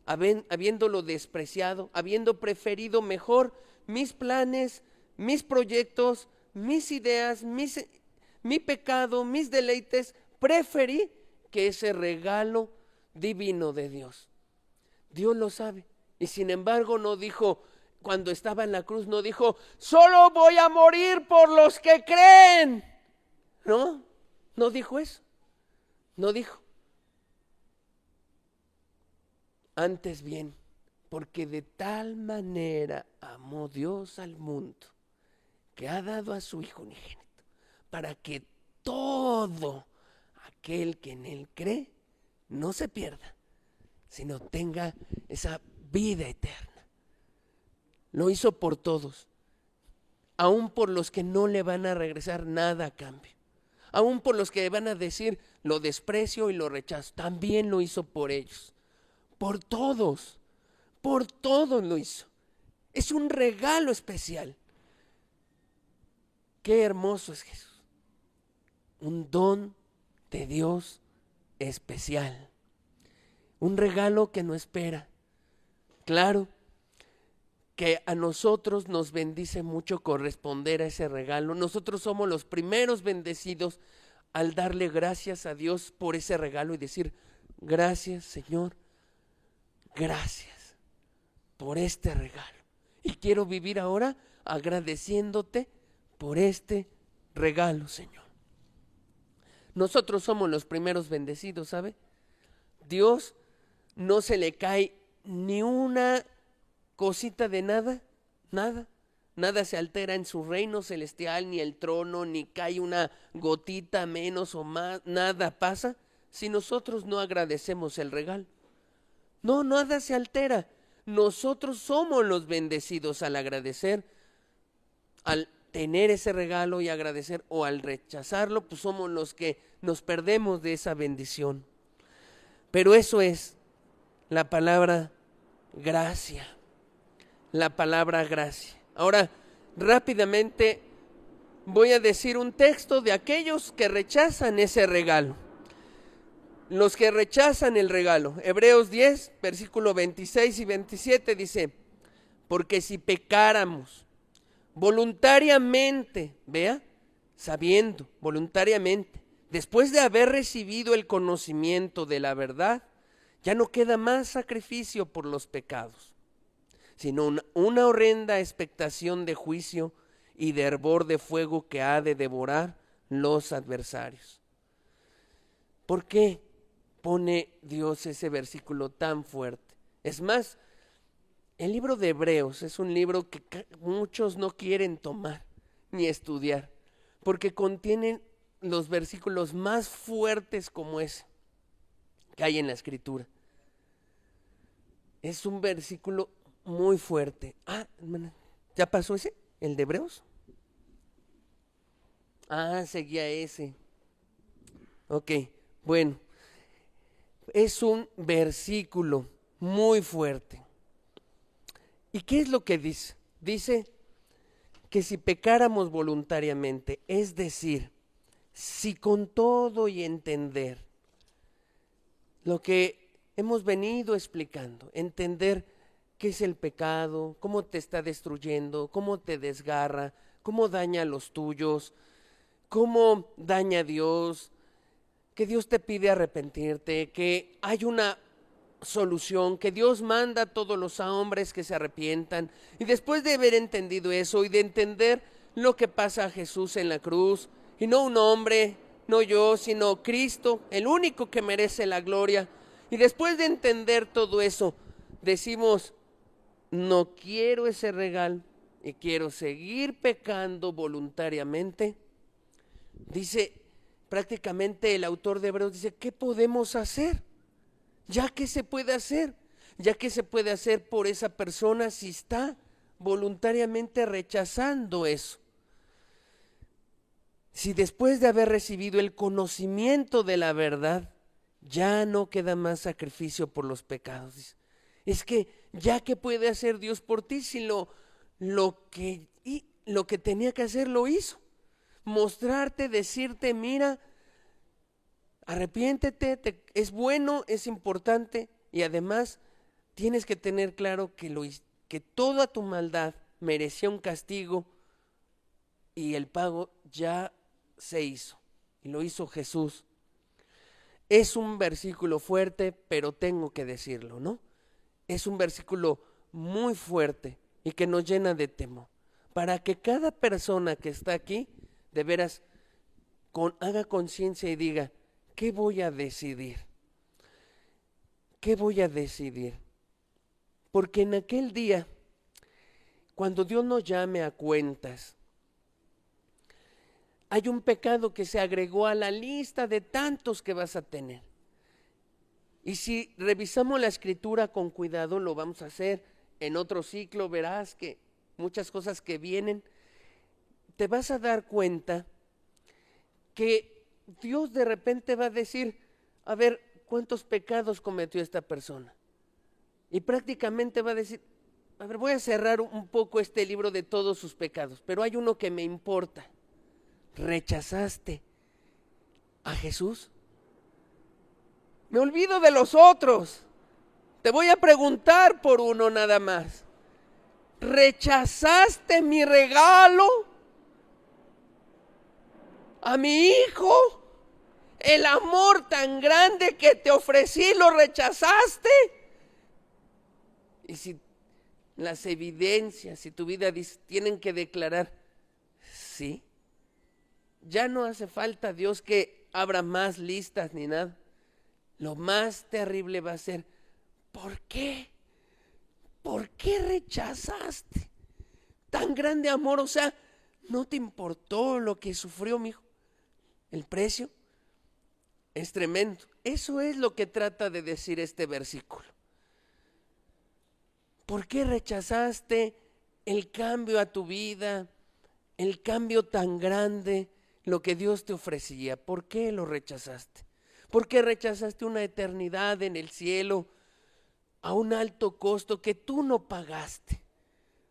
habiéndolo despreciado, habiendo preferido mejor mis planes, mis proyectos, mis ideas, mi pecado, mis deleites. Preferí que ese regalo divino de Dios. Dios lo sabe. Y sin embargo no dijo, cuando estaba en la cruz, no dijo, solo voy a morir por los que creen. No dijo eso. No dijo. Antes bien, porque de tal manera amó Dios al mundo, que ha dado a su Hijo unigénito, para que todo aquel que en Él cree no se pierda, sino tenga esa vida eterna. Lo hizo por todos, aún por los que no le van a regresar nada a cambio, aún por los que van a decir lo desprecio y lo rechazo, también lo hizo por ellos, por todos lo hizo. Es un regalo especial. Qué hermoso es Jesús, un don de Dios especial, un regalo que no espera. Claro que a nosotros nos bendice mucho corresponder a ese regalo. Nosotros somos los primeros bendecidos al darle gracias a Dios por ese regalo y decir, gracias Señor, gracias por este regalo. Y quiero vivir ahora agradeciéndote por este regalo, Señor. Nosotros somos los primeros bendecidos, ¿sabe? Dios no se le cae ni una cosita de nada, nada se altera en su reino celestial, ni el trono, ni cae una gotita menos o más, nada pasa si nosotros no agradecemos el regalo. No, nada se altera. Nosotros somos los bendecidos al agradecer, al tener ese regalo y agradecer, o al rechazarlo, pues somos los que nos perdemos de esa bendición. Pero eso es la palabra gracia. La palabra gracia. Ahora, rápidamente voy a decir un texto de aquellos que rechazan ese regalo. Los que rechazan el regalo. Hebreos 10, versículo 26 y 27 dice, porque si pecáramos voluntariamente, vea, sabiendo, voluntariamente, después de haber recibido el conocimiento de la verdad, ya no queda más sacrificio por los pecados, sino una horrenda expectación de juicio y de hervor de fuego que ha de devorar los adversarios. ¿Por qué pone Dios ese versículo tan fuerte? Es más, el libro de Hebreos es un libro que muchos no quieren tomar ni estudiar, porque contienen los versículos más fuertes como ese que hay en la Escritura. Es un versículo muy fuerte. Hermana, ¿ya pasó ese? ¿El de Hebreos? Ah, seguía ese. Ok, bueno, es un versículo muy fuerte. ¿Y qué es lo que dice? Dice que si pecáramos voluntariamente, es decir, si con todo y entender lo que hemos venido explicando, entender qué es el pecado, cómo te está destruyendo, cómo te desgarra, cómo daña a los tuyos, cómo daña a Dios, que Dios te pide arrepentirte, que hay una solución, que Dios manda a todos los hombres que se arrepientan. Y después de haber entendido eso y de entender lo que pasa a Jesús en la cruz, y no un hombre, no yo, sino Cristo, el único que merece la gloria, y después de entender todo eso, decimos, no quiero ese regalo y quiero seguir pecando voluntariamente. Dice, prácticamente el autor de Hebreos dice, ¿qué podemos hacer? Ya que se puede hacer, ya que se puede hacer por esa persona si está voluntariamente rechazando eso. Si después de haber recibido el conocimiento de la verdad, ya no queda más sacrificio por los pecados. Es que ya que puede hacer Dios por ti si lo que tenía que hacer lo hizo. Mostrarte, decirte, mira, arrepiéntete, es bueno, es importante y además tienes que tener claro que toda tu maldad merecía un castigo y el pago ya se hizo y lo hizo Jesús. Es un versículo fuerte, pero tengo que decirlo, ¿no? Es un versículo muy fuerte y que nos llena de temor, para que cada persona que está aquí, de veras, haga conciencia y diga, ¿qué voy a decidir? ¿Qué voy a decidir? Porque en aquel día, cuando Dios nos llame a cuentas, hay un pecado que se agregó a la lista de tantos que vas a tener. Y si revisamos la escritura con cuidado, lo vamos a hacer en otro ciclo, verás que muchas cosas que vienen, te vas a dar cuenta que Dios de repente va a decir, a ver, ¿cuántos pecados cometió esta persona? Y prácticamente va a decir, a ver, voy a cerrar un poco este libro de todos sus pecados, pero hay uno que me importa. ¿Rechazaste a Jesús? Me olvido de los otros. Te voy a preguntar por uno nada más. ¿Rechazaste mi regalo? ¿A mi hijo? ¿El amor tan grande que te ofrecí lo rechazaste? Y si las evidencias, si tu vida dice, tienen que declarar, sí, ya no hace falta Dios que abra más listas ni nada. Lo más terrible va a ser, ¿por qué? ¿Por qué rechazaste tan grande amor? O sea, ¿no te importó lo que sufrió mi hijo? El precio es tremendo. Eso es lo que trata de decir este versículo. ¿Por qué rechazaste el cambio a tu vida, el cambio tan grande, lo que Dios te ofrecía? ¿Por qué lo rechazaste? ¿Por qué rechazaste una eternidad en el cielo a un alto costo que tú no pagaste?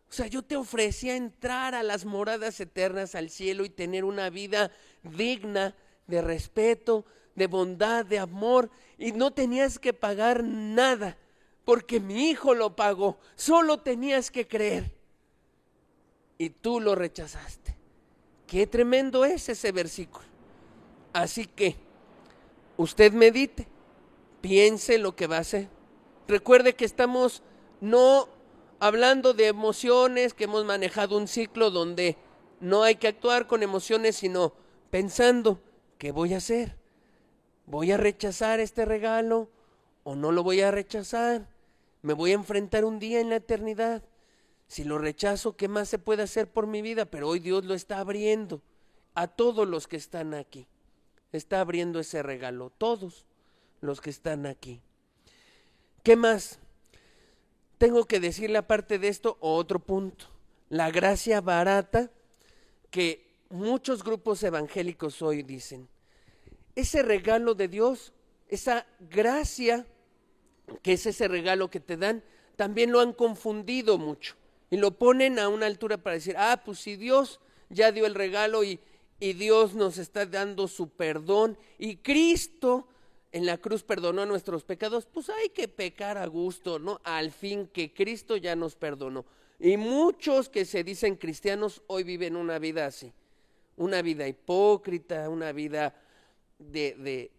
O sea, yo te ofrecía entrar a las moradas eternas, al cielo y tener una vida digna de respeto, de bondad, de amor, y no tenías que pagar nada, porque mi hijo lo pagó, solo tenías que creer. Y tú lo rechazaste. Qué tremendo es ese versículo. Así que usted medite, piense lo que va a hacer. Recuerde que estamos no hablando de emociones, que hemos manejado un ciclo donde no hay que actuar con emociones, sino pensando, ¿qué voy a hacer? ¿Voy a rechazar este regalo o no lo voy a rechazar? ¿Me voy a enfrentar un día en la eternidad? Si lo rechazo, ¿qué más se puede hacer por mi vida? Pero hoy Dios lo está abriendo a todos los que están aquí. Está abriendo ese regalo, todos los que están aquí. ¿Qué más? Tengo que decirle aparte de esto otro punto. La gracia barata que muchos grupos evangélicos hoy dicen. Ese regalo de Dios, esa gracia, que es ese regalo que te dan, también lo han confundido mucho y lo ponen a una altura para decir, pues si Dios ya dio el regalo y Dios nos está dando su perdón y Cristo en la cruz perdonó nuestros pecados, pues hay que pecar a gusto, ¿no? Al fin que Cristo ya nos perdonó. Y muchos que se dicen cristianos hoy viven una vida así, una vida hipócrita, una vida de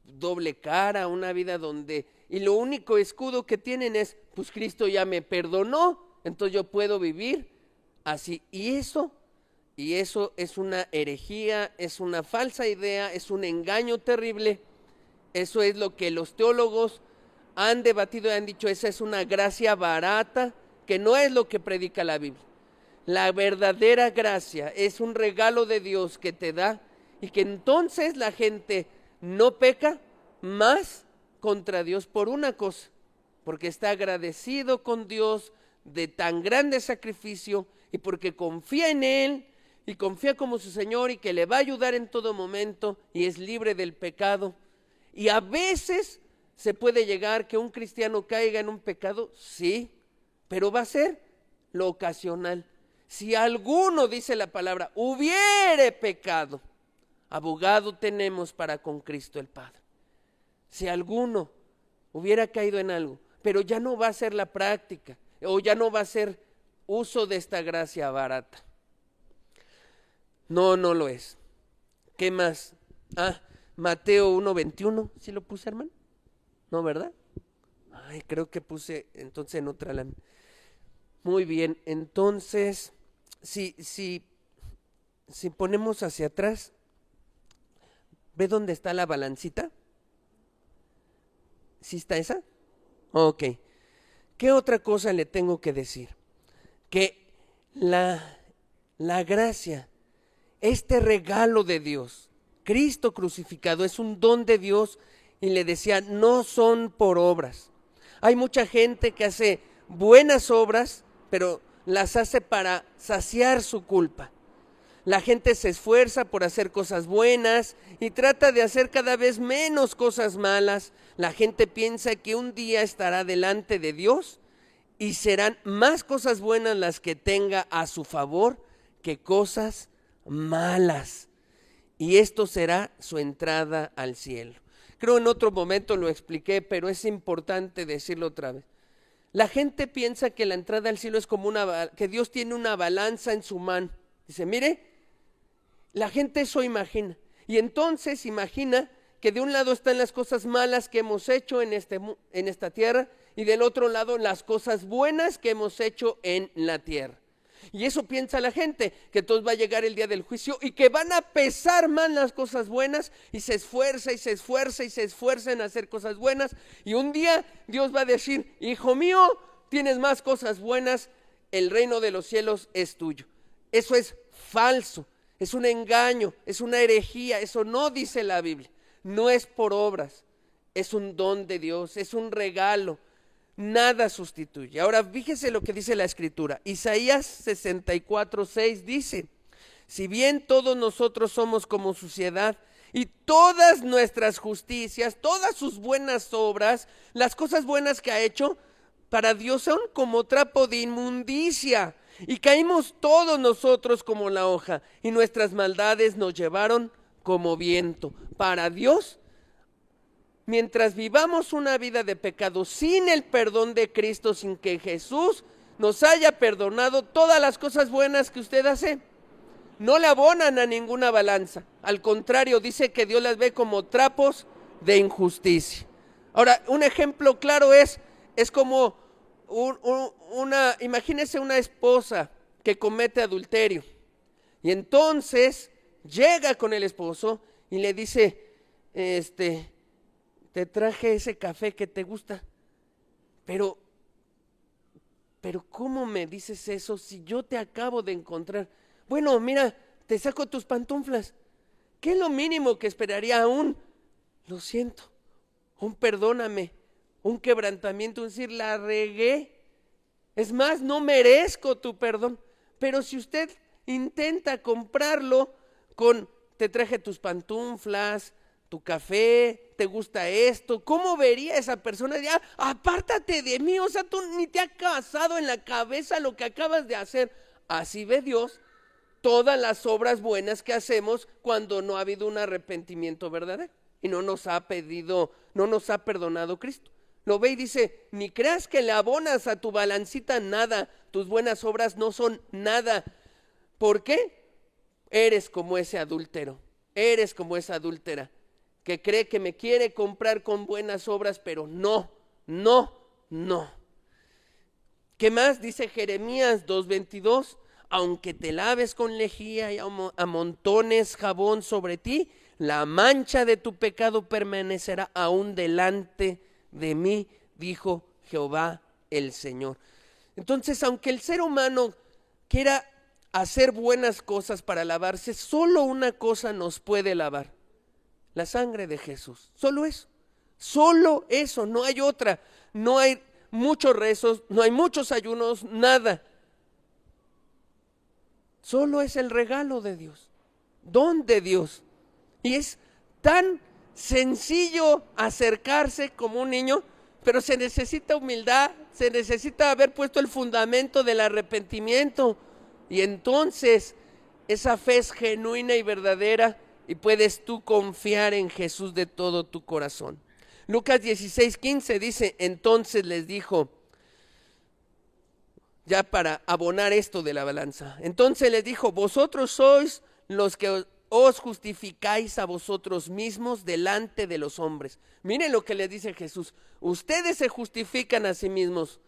doble cara, una vida donde, y lo único escudo que tienen es, pues Cristo ya me perdonó, entonces yo puedo vivir así. Y eso es una herejía, es una falsa idea, es un engaño terrible. Eso es lo que los teólogos han debatido y han dicho, esa es una gracia barata, que no es lo que predica la Biblia. La verdadera gracia es un regalo de Dios que te da y que entonces la gente no peca más contra Dios por una cosa, porque está agradecido con Dios de tan grande sacrificio y porque confía en Él y confía como su Señor y que le va a ayudar en todo momento y es libre del pecado. Y a veces se puede llegar que un cristiano caiga en un pecado, sí, pero va a ser lo ocasional. Si alguno, dice la palabra, hubiere pecado, abogado tenemos para con Cristo el Padre. Si alguno hubiera caído en algo, pero ya no va a ser la práctica, o ya no va a ser uso de esta gracia barata. No, no lo es. ¿Qué más? Mateo 1:21, ¿sí lo puse, hermano? No, ¿verdad? Creo que puse entonces en otra lámina. Muy bien, entonces, si ponemos hacia atrás, ¿ve dónde está la balancita? ¿Sí está esa? Ok. ¿Qué otra cosa le tengo que decir? Que la gracia, este regalo de Dios, Cristo crucificado, es un don de Dios y le decía, no son por obras. Hay mucha gente que hace buenas obras, pero las hace para saciar su culpa. La gente se esfuerza por hacer cosas buenas y trata de hacer cada vez menos cosas malas. La gente piensa que un día estará delante de Dios y serán más cosas buenas las que tenga a su favor que cosas malas. Y esto será su entrada al cielo. Creo en otro momento lo expliqué, pero es importante decirlo otra vez. La gente piensa que la entrada al cielo es como que Dios tiene una balanza en su mano. Dice, mire, la gente eso imagina. Y entonces imagina que de un lado están las cosas malas que hemos hecho en esta tierra y del otro lado las cosas buenas que hemos hecho en la tierra. Y eso piensa la gente, que entonces va a llegar el día del juicio y que van a pesar más las cosas buenas y se esfuerza y se esfuerza y se esfuerza en hacer cosas buenas. Y un día Dios va a decir, hijo mío, tienes más cosas buenas, el reino de los cielos es tuyo. Eso es falso, es un engaño, es una herejía, eso no dice la Biblia. No es por obras, es un don de Dios, es un regalo. Nada sustituye. Ahora fíjese lo que dice la Escritura. Isaías 64:6 dice, si bien todos nosotros somos como suciedad y todas nuestras justicias, todas sus buenas obras, las cosas buenas que ha hecho, para Dios son como trapo de inmundicia. Y caímos todos nosotros como la hoja y nuestras maldades nos llevaron como viento. Para Dios, mientras vivamos una vida de pecado sin el perdón de Cristo, sin que Jesús nos haya perdonado, todas las cosas buenas que usted hace no le abonan a ninguna balanza. Al contrario, dice que Dios las ve como trapos de injusticia. Ahora, un ejemplo claro es como imagínese una esposa que comete adulterio y entonces llega con el esposo y le dice, te traje ese café que te gusta, pero ¿cómo me dices eso si yo te acabo de encontrar? Bueno, mira, te saco tus pantuflas. ¿Qué es lo mínimo que esperaría? Lo siento, un perdóname, un quebrantamiento, un decir, la regué, Es más, no merezco tu perdón. Pero si usted intenta comprarlo con, te traje tus pantuflas, tu café, te gusta esto, ¿cómo vería esa persona? Ya, apártate de mí, o sea, tú ni te ha casado en la cabeza lo que acabas de hacer. Así ve Dios todas las obras buenas que hacemos cuando no ha habido un arrepentimiento verdadero y no nos ha perdonado Cristo. Lo ve y dice, ni creas que le abonas a tu balancita nada, tus buenas obras no son nada. ¿Por qué? Eres como ese adúltero, eres como esa adúltera que cree que me quiere comprar con buenas obras, pero no. ¿Qué más? Dice Jeremías 2:22, aunque te laves con lejía y amontones jabón sobre ti, la mancha de tu pecado permanecerá aún delante de mí, dijo Jehová el Señor. Entonces, aunque el ser humano quiera hacer buenas cosas para lavarse, solo una cosa nos puede lavar: la sangre de Jesús. Solo eso, no hay otra. No hay muchos rezos, no hay muchos ayunos, nada. Solo es el regalo de Dios, don de Dios. Y es tan sencillo acercarse como un niño, pero se necesita humildad, se necesita haber puesto el fundamento del arrepentimiento. Y entonces esa fe es genuina y verdadera y puedes tú confiar en Jesús de todo tu corazón. Lucas 16:15 dice, entonces les dijo, ya para abonar esto de la balanza, entonces les dijo, vosotros sois los que os justificáis a vosotros mismos delante de los hombres. Miren lo que les dice Jesús, ustedes se justifican a sí mismos,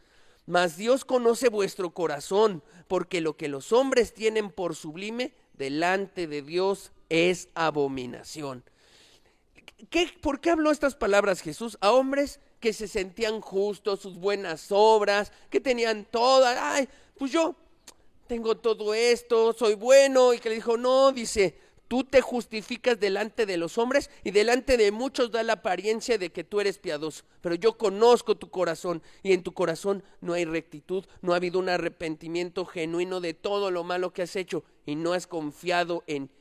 mas Dios conoce vuestro corazón, porque lo que los hombres tienen por sublime delante de Dios es abominación. ¿Por qué habló estas palabras Jesús? A hombres que se sentían justos, sus buenas obras, que tenían todas, ay, pues yo tengo todo esto, soy bueno, y que le dijo, no, dice, tú te justificas delante de los hombres y delante de muchos da la apariencia de que tú eres piadoso, pero yo conozco tu corazón y en tu corazón no hay rectitud, no ha habido un arrepentimiento genuino de todo lo malo que has hecho y no has confiado en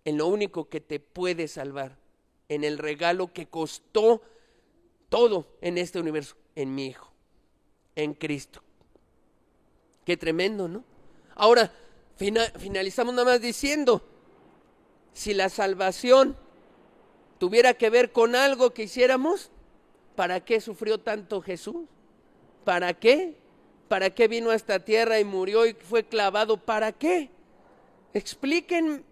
lo único que te puede salvar, en el regalo que costó todo en este universo, en mi Hijo, en Cristo. Qué tremendo, ¿no? Ahora, finalizamos nada más diciendo, si la salvación tuviera que ver con algo que hiciéramos, ¿para qué sufrió tanto Jesús? ¿Para qué? ¿Para qué vino a esta tierra y murió y fue clavado? ¿Para qué? Expliquen,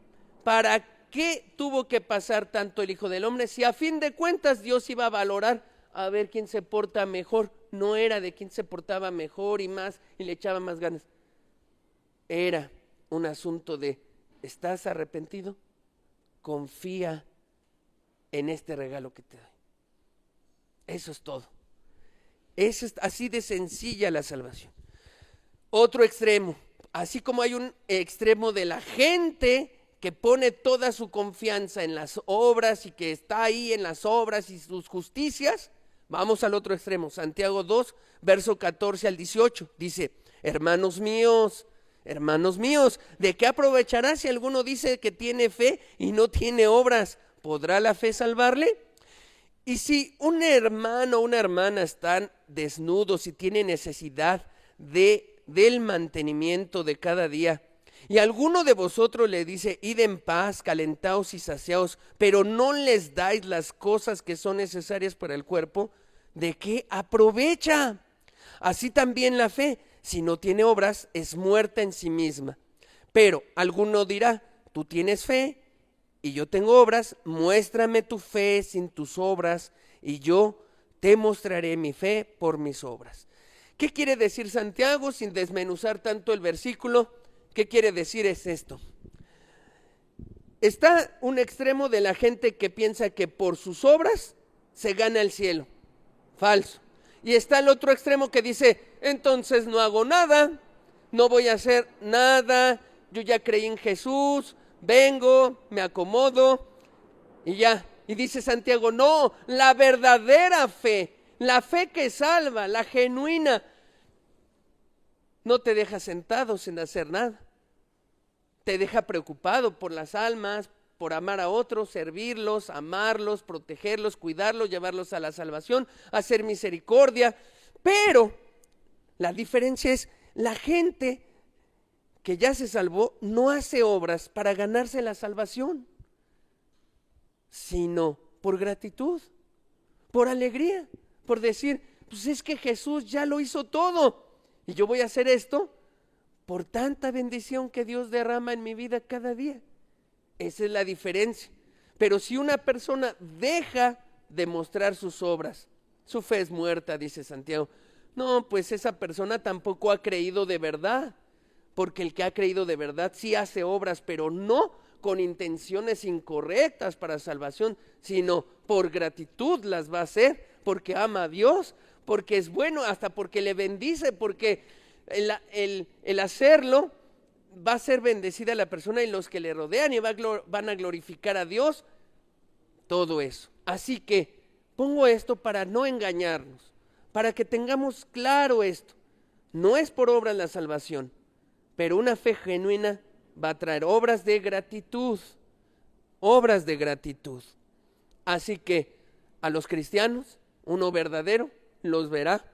¿para qué tuvo que pasar tanto el Hijo del Hombre? Si a fin de cuentas Dios iba a valorar a ver quién se porta mejor, no era de quién se portaba mejor y más y le echaba más ganas. Era un asunto de, ¿estás arrepentido? Confía en este regalo que te doy. Eso es todo. Es así de sencilla la salvación. Otro extremo, así como hay un extremo de la gente que pone toda su confianza en las obras y que está ahí en las obras y sus justicias, vamos al otro extremo. Santiago 2, verso 14 al 18, dice, hermanos míos, ¿de qué aprovechará si alguno dice que tiene fe y no tiene obras? ¿Podrá la fe salvarle? Y si un hermano o una hermana están desnudos y tienen necesidad del mantenimiento de cada día, y alguno de vosotros le dice, id en paz, calentaos y saciaos, pero no les dais las cosas que son necesarias para el cuerpo, ¿de qué aprovecha? Así también la fe, si no tiene obras, es muerta en sí misma. Pero alguno dirá, tú tienes fe y yo tengo obras, muéstrame tu fe sin tus obras y yo te mostraré mi fe por mis obras. ¿Qué quiere decir Santiago sin desmenuzar tanto el versículo? ¿Qué quiere decir es esto? Está un extremo de la gente que piensa que por sus obras se gana el cielo. Falso. Y está el otro extremo que dice, entonces no hago nada, no voy a hacer nada, yo ya creí en Jesús, vengo, me acomodo y ya. Y dice Santiago, no, la verdadera fe, la fe que salva, la genuina, no te deja sentado sin hacer nada. Te deja preocupado por las almas, por amar a otros, servirlos, amarlos, protegerlos, cuidarlos, llevarlos a la salvación, hacer misericordia. Pero la diferencia es, la gente que ya se salvó no hace obras para ganarse la salvación, sino por gratitud, por alegría, por decir, pues es que Jesús ya lo hizo todo y yo voy a hacer esto por tanta bendición que Dios derrama en mi vida cada día. Esa es la diferencia. Pero si una persona deja de mostrar sus obras, su fe es muerta, dice Santiago. No, pues esa persona tampoco ha creído de verdad, porque el que ha creído de verdad sí hace obras, pero no con intenciones incorrectas para salvación, sino por gratitud las va a hacer, porque ama a Dios, porque es bueno, hasta porque le bendice, porque el hacerlo va a ser bendecida la persona y los que le rodean y van a glorificar a Dios, todo eso. Así que pongo esto para no engañarnos, para que tengamos claro esto. No es por obras la salvación, pero una fe genuina va a traer obras de gratitud, obras de gratitud. Así que a los cristianos, uno verdadero, los verá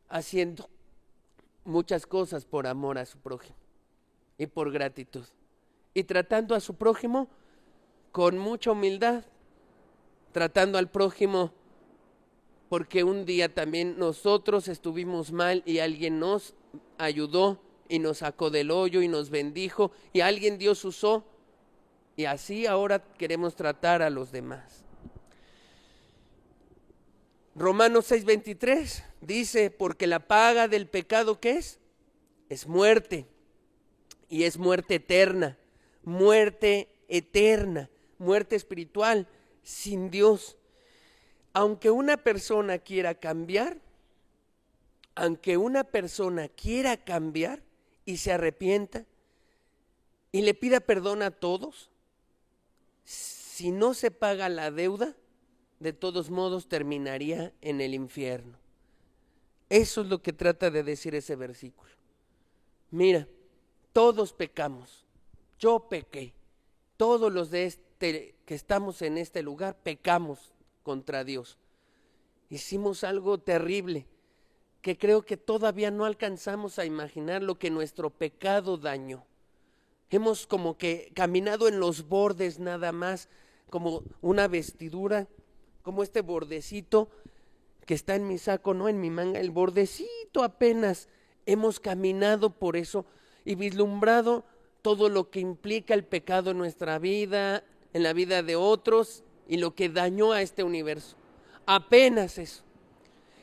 haciendo muchas cosas por amor a su prójimo y por gratitud, y tratando a su prójimo con mucha humildad, tratando al prójimo porque un día también nosotros estuvimos mal y alguien nos ayudó y nos sacó del hoyo y nos bendijo y alguien Dios usó, y así ahora queremos tratar a los demás. Romanos 6:23 dice, porque la paga del pecado, ¿qué es? Es muerte, y es muerte eterna, muerte espiritual, sin Dios. Aunque una persona quiera cambiar, y se arrepienta y le pida perdón a todos, si no se paga la deuda, de todos modos terminaría en el infierno. Eso es lo que trata de decir ese versículo. Mira, todos pecamos, yo pequé, todos los que estamos en este lugar pecamos contra Dios. Hicimos algo terrible que creo que todavía no alcanzamos a imaginar lo que nuestro pecado dañó. Hemos como que caminado en los bordes nada más, como una vestidura, como este bordecito que está en mi saco, no en mi manga, el bordecito apenas. Hemos caminado por eso y vislumbrado todo lo que implica el pecado en nuestra vida, en la vida de otros y lo que dañó a este universo. Apenas eso.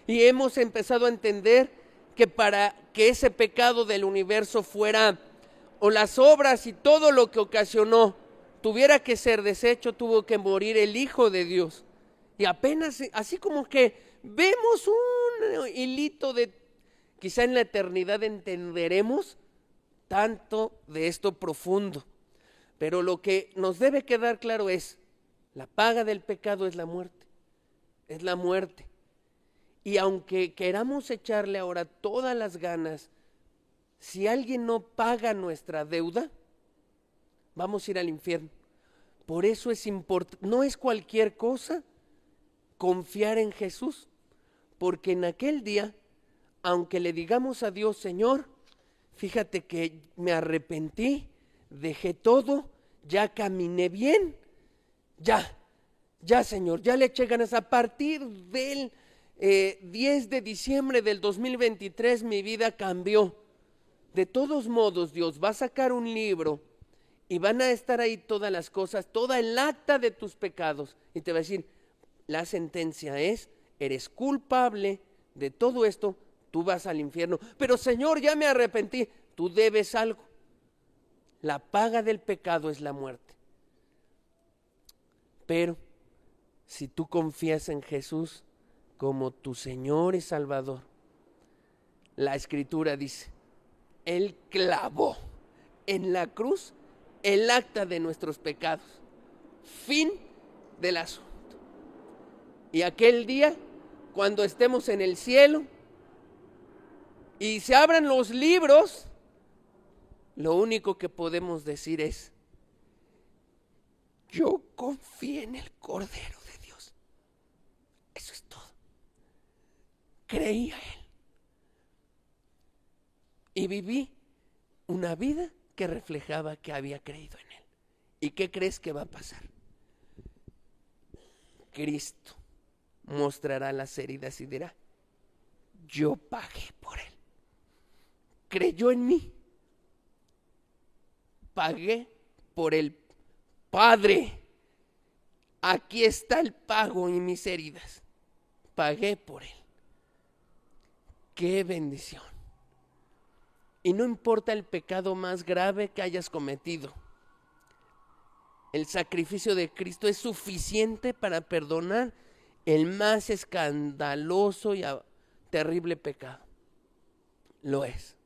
Y hemos empezado a entender que para que ese pecado del universo fuera, o las obras y todo lo que ocasionó, tuviera que ser deshecho, tuvo que morir el Hijo de Dios. Y apenas, así como que vemos un hilito de, quizá en la eternidad entenderemos tanto de esto profundo. Pero lo que nos debe quedar claro es, la paga del pecado es la muerte. Es la muerte. Y aunque queramos echarle ahora todas las ganas, si alguien no paga nuestra deuda, vamos a ir al infierno. Por eso es importante, no es cualquier cosa confiar en Jesús, porque en aquel día, aunque le digamos a Dios, Señor, fíjate que me arrepentí, dejé todo, ya caminé bien, ya Señor, ya le eché ganas. A partir del 10 de diciembre del 2023 mi vida cambió. De todos modos, Dios va a sacar un libro y van a estar ahí todas las cosas, toda el acta de tus pecados, y te va a decir, la sentencia es, eres culpable de todo esto, tú vas al infierno. Pero Señor, ya me arrepentí. Tú debes algo. La paga del pecado es la muerte. Pero si tú confías en Jesús como tu Señor y Salvador, la Escritura dice, Él clavó en la cruz el acta de nuestros pecados. Fin del asunto. Y aquel día, cuando estemos en el cielo, y se abran los libros, lo único que podemos decir es: yo confié en el Cordero de Dios. Eso es todo. Creí a Él. Y viví una vida que reflejaba que había creído en Él. ¿Y qué crees que va a pasar? Cristo mostrará las heridas y dirá: yo pagué por Él. Creyó en mí. Pagué por el Padre. Aquí está el pago y mis heridas. Pagué por Él. ¡Qué bendición! Y no importa el pecado más grave que hayas cometido, el sacrificio de Cristo es suficiente para perdonar el más escandaloso y terrible pecado. Lo es.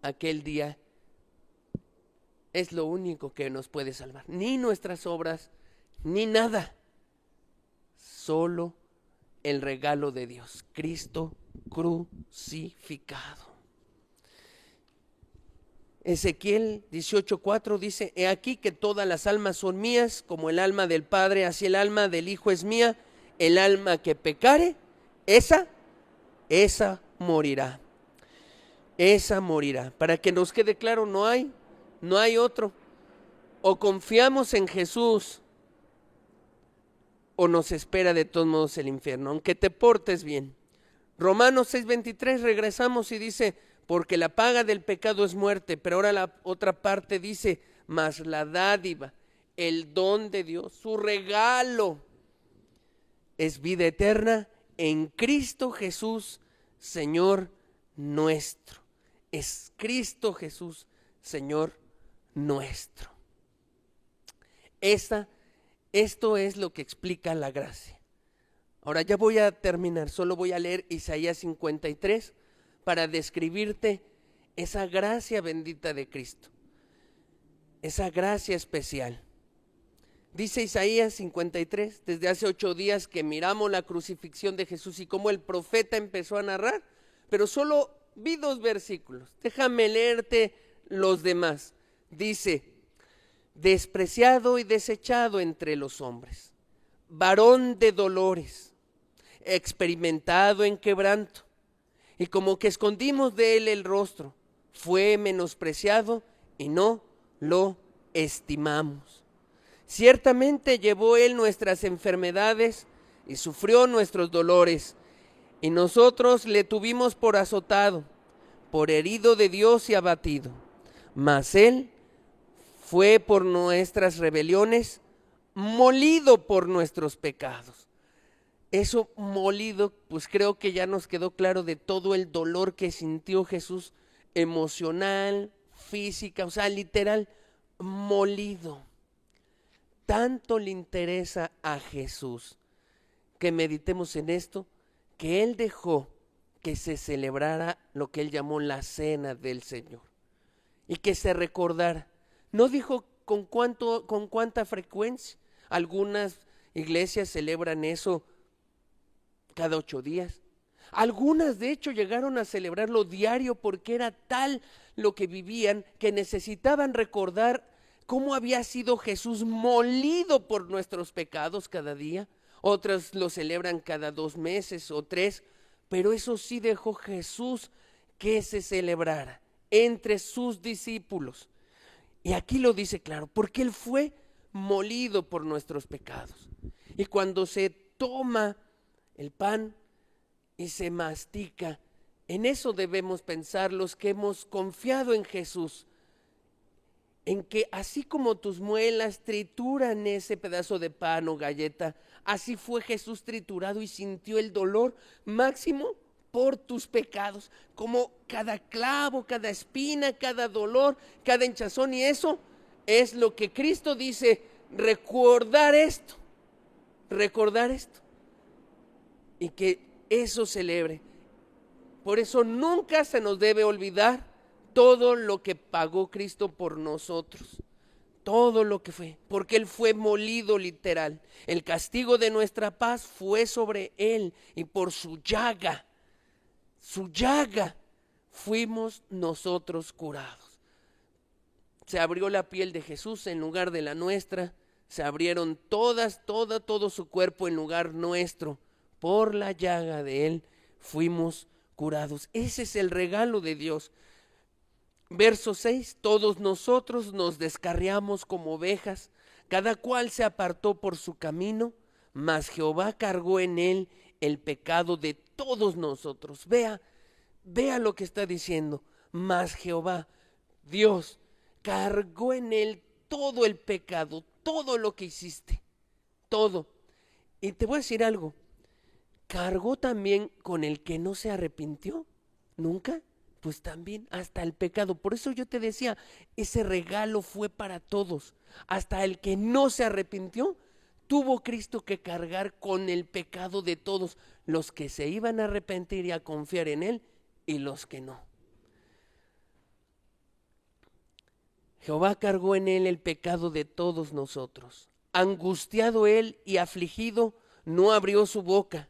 Aquel día es lo único que nos puede salvar. Ni nuestras obras, ni nada. Solo el regalo de Dios, Cristo crucificado. Ezequiel 18:4 dice: he aquí que todas las almas son mías, como el alma del Padre, así el alma del Hijo es mía. El alma que pecare, esa morirá. Esa morirá. Para que nos quede claro, no hay otro. O confiamos en Jesús, o nos espera de todos modos el infierno, aunque te portes bien. Romanos 6:23, regresamos y dice: porque la paga del pecado es muerte. Pero ahora la otra parte dice: mas la dádiva, el don de Dios, su regalo, es vida eterna en Cristo Jesús, Señor nuestro. Es Cristo Jesús, Señor nuestro. Esto es lo que explica la gracia. Ahora ya voy a terminar, solo voy a leer Isaías 53 para describirte esa gracia bendita de Cristo, esa gracia especial. Dice Isaías 53, desde hace 8 días que miramos la crucifixión de Jesús y cómo el profeta empezó a narrar, pero solo vi 2 versículos. Déjame leerte los demás. Dice: despreciado y desechado entre los hombres, varón de dolores, experimentado en quebranto, y como que escondimos de él el rostro, fue menospreciado y no lo estimamos. Ciertamente llevó él nuestras enfermedades y sufrió nuestros dolores, y nosotros le tuvimos por azotado, por herido de Dios y abatido. Mas él fue por nuestras rebeliones, molido por nuestros pecados. Eso molido, pues creo que ya nos quedó claro de todo el dolor que sintió Jesús, emocional, física, o sea, literal, molido. Tanto le interesa a Jesús que meditemos en esto, que Él dejó que se celebrara lo que Él llamó la cena del Señor y que se recordara. No dijo con cuánta frecuencia. Algunas iglesias celebran eso cada 8 días. Algunas de hecho llegaron a celebrarlo diario porque era tal lo que vivían que necesitaban recordar cómo había sido Jesús molido por nuestros pecados cada día. Otras lo celebran cada 2 meses o 3, pero eso sí dejó Jesús que se celebrara entre sus discípulos. Y aquí lo dice claro, porque Él fue molido por nuestros pecados. Y cuando se toma el pan y se mastica, en eso debemos pensar los que hemos confiado en Jesús, en que así como tus muelas trituran ese pedazo de pan o galleta, así fue Jesús triturado y sintió el dolor máximo por tus pecados, como cada clavo, cada espina, cada dolor, cada hinchazón. Y eso es lo que Cristo dice: recordar esto, y que eso celebre. Por eso nunca se nos debe olvidar todo lo que pagó Cristo por nosotros, todo lo que fue, porque Él fue molido literal. El castigo de nuestra paz fue sobre Él, y por su llaga fuimos nosotros curados. Se abrió la piel de Jesús en lugar de la nuestra, se abrieron todo su cuerpo en lugar nuestro. Por la llaga de Él fuimos curados. Ese es el regalo de Dios. Verso 6, todos nosotros nos descarriamos como ovejas, cada cual se apartó por su camino, mas Jehová cargó en él el pecado de todos nosotros. Vea lo que está diciendo. Mas Jehová, Dios, cargó en él todo el pecado, todo lo que hiciste, todo. Y te voy a decir algo, cargó también con el que no se arrepintió, nunca. Pues también hasta el pecado. Por eso yo te decía, ese regalo fue para todos. Hasta el que no se arrepintió, tuvo Cristo que cargar con el pecado de todos, los que se iban a arrepentir y a confiar en Él y los que no. Jehová cargó en Él el pecado de todos nosotros. Angustiado Él y afligido, no abrió su boca.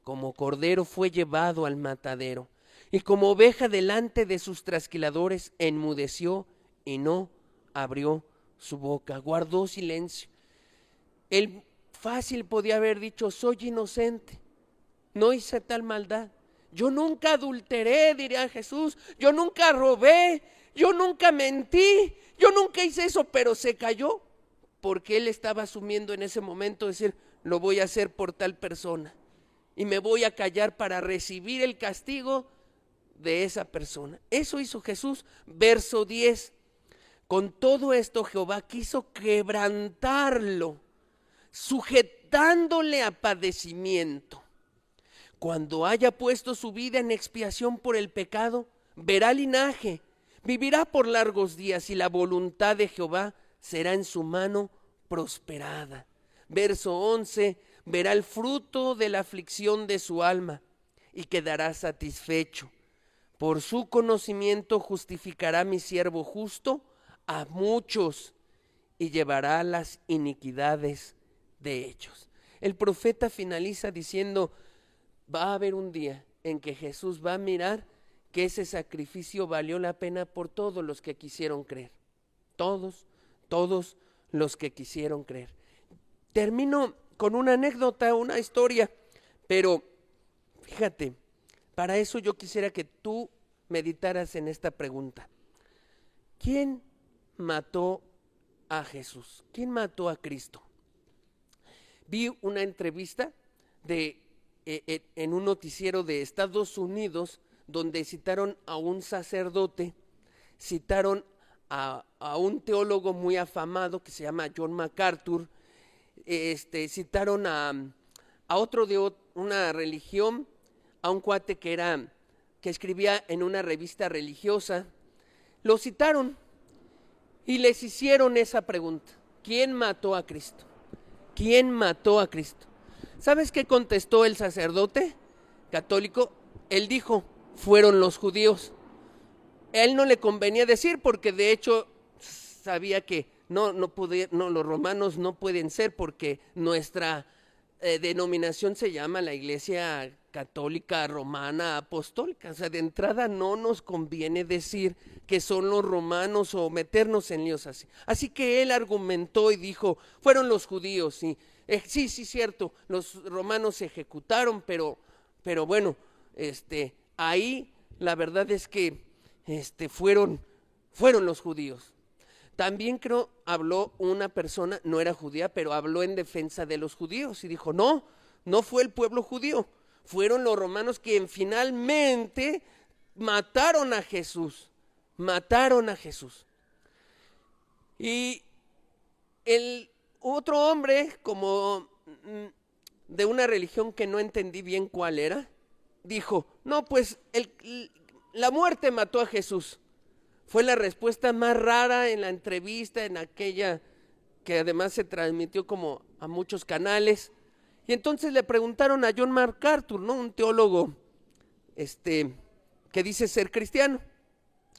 Como cordero fue llevado al matadero. Y como oveja delante de sus trasquiladores, enmudeció y no abrió su boca, guardó silencio. Él fácil podía haber dicho, soy inocente, no hice tal maldad. Yo nunca adulteré, diría Jesús, yo nunca robé, yo nunca mentí, yo nunca hice eso, pero se calló porque él estaba asumiendo en ese momento decir, lo voy a hacer por tal persona y me voy a callar para recibir el castigo de esa persona. Eso hizo Jesús. Verso 10, con todo esto Jehová quiso quebrantarlo, sujetándole a padecimiento. Cuando haya puesto su vida en expiación por el pecado, verá linaje, vivirá por largos días y la voluntad de Jehová será en su mano prosperada. Verso 11, verá el fruto de la aflicción de su alma y quedará satisfecho. Por su conocimiento justificará mi siervo justo a muchos y llevará las iniquidades de ellos. El profeta finaliza diciendo, va a haber un día en que Jesús va a mirar que ese sacrificio valió la pena por todos los que quisieron creer. Todos los que quisieron creer. Termino con una anécdota, una historia, pero fíjate, para eso yo quisiera que tú meditaras en esta pregunta. ¿Quién mató a Jesús? ¿Quién mató a Cristo? Vi una entrevista en un noticiero de Estados Unidos donde citaron a un sacerdote, citaron a un teólogo muy afamado que se llama John MacArthur, citaron a otro de una religión, a un cuate que escribía en una revista religiosa. Lo citaron y les hicieron esa pregunta: ¿quién mató a Cristo? ¿Quién mató a Cristo? ¿Sabes qué contestó el sacerdote católico? Él dijo, fueron los judíos. Él no le convenía decir porque de hecho sabía que los romanos no pueden ser porque nuestra denominación se llama la Iglesia Católica Romana Apostólica. O sea, de entrada no nos conviene decir que son los romanos o meternos en líos así. Así que él argumentó y dijo, fueron los judíos, sí. Sí, cierto, los romanos se ejecutaron, pero bueno, ahí la verdad es que fueron los judíos. También creo habló una persona, no era judía, pero habló en defensa de los judíos y dijo, no fue el pueblo judío, fueron los romanos quienes finalmente mataron a Jesús. Y el otro hombre, como de una religión que no entendí bien cuál era, dijo, no, pues la muerte mató a Jesús. Fue la respuesta más rara en la entrevista, en aquella que además se transmitió como a muchos canales. Y entonces le preguntaron a John MacArthur, ¿no? Un teólogo que dice ser cristiano.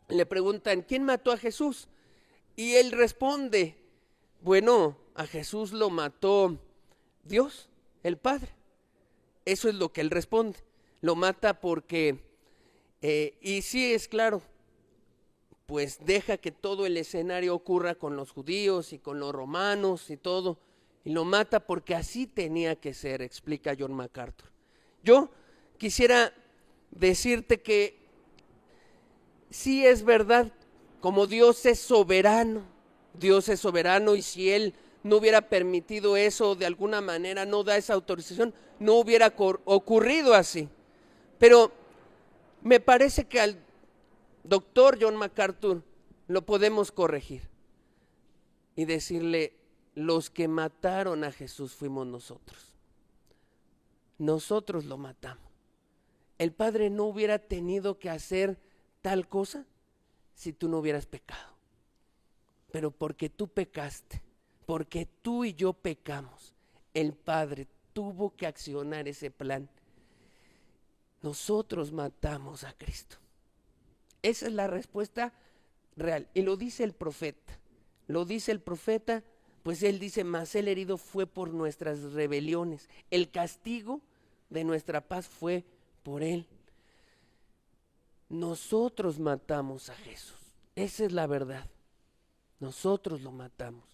Le preguntan, ¿quién mató a Jesús? Y él responde, bueno, a Jesús lo mató Dios, el Padre. Eso es lo que él responde. Lo mata porque Y sí, es claro, pues deja que todo el escenario ocurra con los judíos y con los romanos y todo, y lo mata porque así tenía que ser, explica John MacArthur. Yo quisiera decirte que sí es verdad, como Dios es soberano y si Él no hubiera permitido eso, de alguna manera no da esa autorización, no hubiera ocurrido así. Pero me parece que al doctor John MacArthur lo podemos corregir y decirle, los que mataron a Jesús fuimos nosotros. Nosotros lo matamos. El Padre no hubiera tenido que hacer tal cosa si tú no hubieras pecado. Pero porque tú pecaste, porque tú y yo pecamos, el Padre tuvo que accionar ese plan. Nosotros matamos a Cristo. Esa es la respuesta real. Y lo dice el profeta. Lo dice el profeta, pues él dice, mas el herido fue por nuestras rebeliones. El castigo de nuestra paz fue por él. Nosotros matamos a Jesús. Esa es la verdad. Nosotros lo matamos.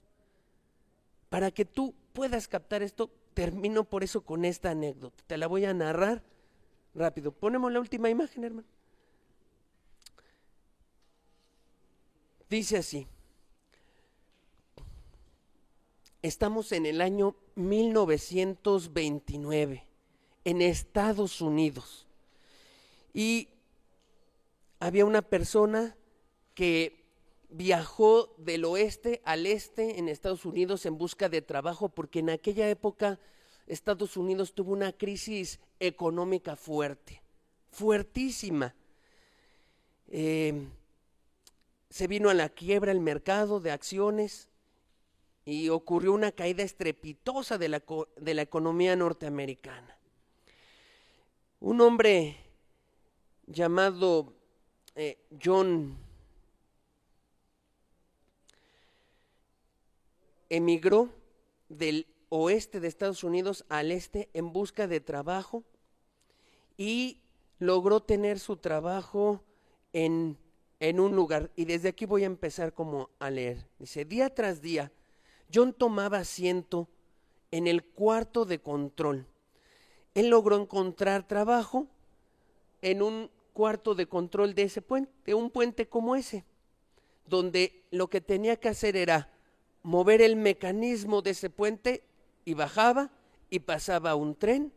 Para que tú puedas captar esto, termino por eso con esta anécdota. Te la voy a narrar rápido. Ponemos la última imagen, hermano. Dice así. Estamos en el año 1929, en Estados Unidos. Y había una persona que viajó del oeste al este en Estados Unidos en busca de trabajo, porque en aquella época Estados Unidos tuvo una crisis económica fuerte, fuertísima. Se vino a la quiebra el mercado de acciones y ocurrió una caída estrepitosa de la economía norteamericana. Un hombre llamado John emigró del oeste de Estados Unidos al este en busca de trabajo y logró tener su trabajo en un lugar. Y desde aquí voy a empezar como a leer. Dice, día tras día, John tomaba asiento en el cuarto de control. Él logró encontrar trabajo en un cuarto de control de ese puente, de un puente como ese, donde lo que tenía que hacer era mover el mecanismo de ese puente y bajaba y pasaba un tren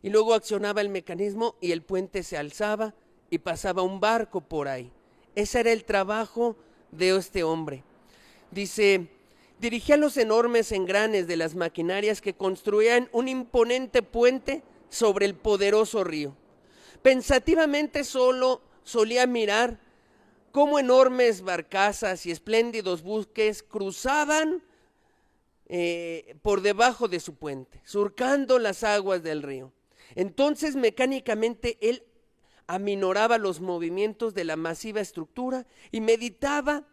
y luego accionaba el mecanismo y el puente se alzaba y pasaba un barco por ahí. Ese era el trabajo de este hombre. Dice, dirigía los enormes engranes de las maquinarias que construían un imponente puente sobre el poderoso río. Pensativamente solo solía mirar cómo enormes barcazas y espléndidos buques cruzaban por debajo de su puente, surcando las aguas del río. Entonces mecánicamente él aminoraba los movimientos de la masiva estructura y meditaba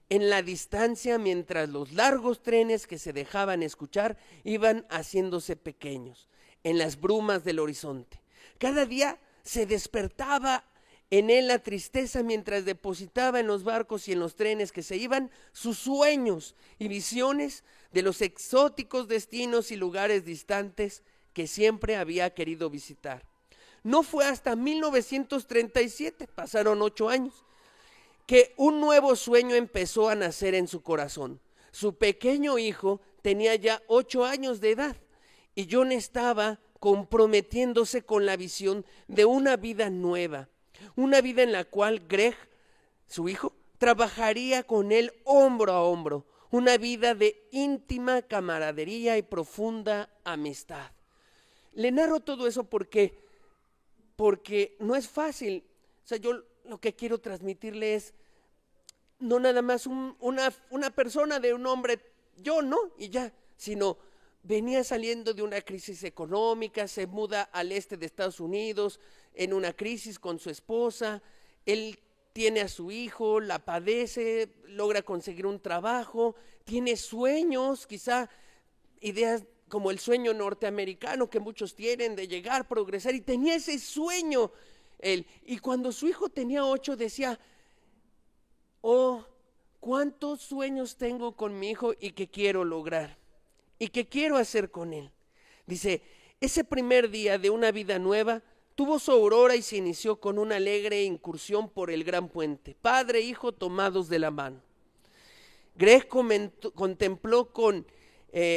en la distancia mientras los largos trenes que se dejaban escuchar iban haciéndose pequeños en las brumas del horizonte. Cada día se despertaba en él la tristeza mientras depositaba en los barcos y en los trenes que se iban sus sueños y visiones de los exóticos destinos y lugares distantes que siempre había querido visitar. No fue hasta 1937, pasaron 8 años, que un nuevo sueño empezó a nacer en su corazón. Su pequeño hijo tenía ya 8 años de edad y John estaba comprometiéndose con la visión de una vida nueva, una vida en la cual Greg, su hijo, trabajaría con él hombro a hombro, una vida de íntima camaradería y profunda amistad. Le narro todo eso porque no es fácil. O sea, yo lo que quiero transmitirle es no nada más una persona de un hombre, yo no, y ya, sino venía saliendo de una crisis económica, se muda al este de Estados Unidos en una crisis con su esposa, él tiene a su hijo, la padece, logra conseguir un trabajo, tiene sueños, quizá ideas como el sueño norteamericano que muchos tienen de llegar, progresar, y tenía ese sueño él. Y cuando su hijo tenía 8 decía, oh, cuántos sueños tengo con mi hijo y que quiero lograr y que quiero hacer con él. Dice, ese primer día de una vida nueva tuvo su aurora y se inició con una alegre incursión por el gran puente, padre e hijo tomados de la mano. Greg contempló con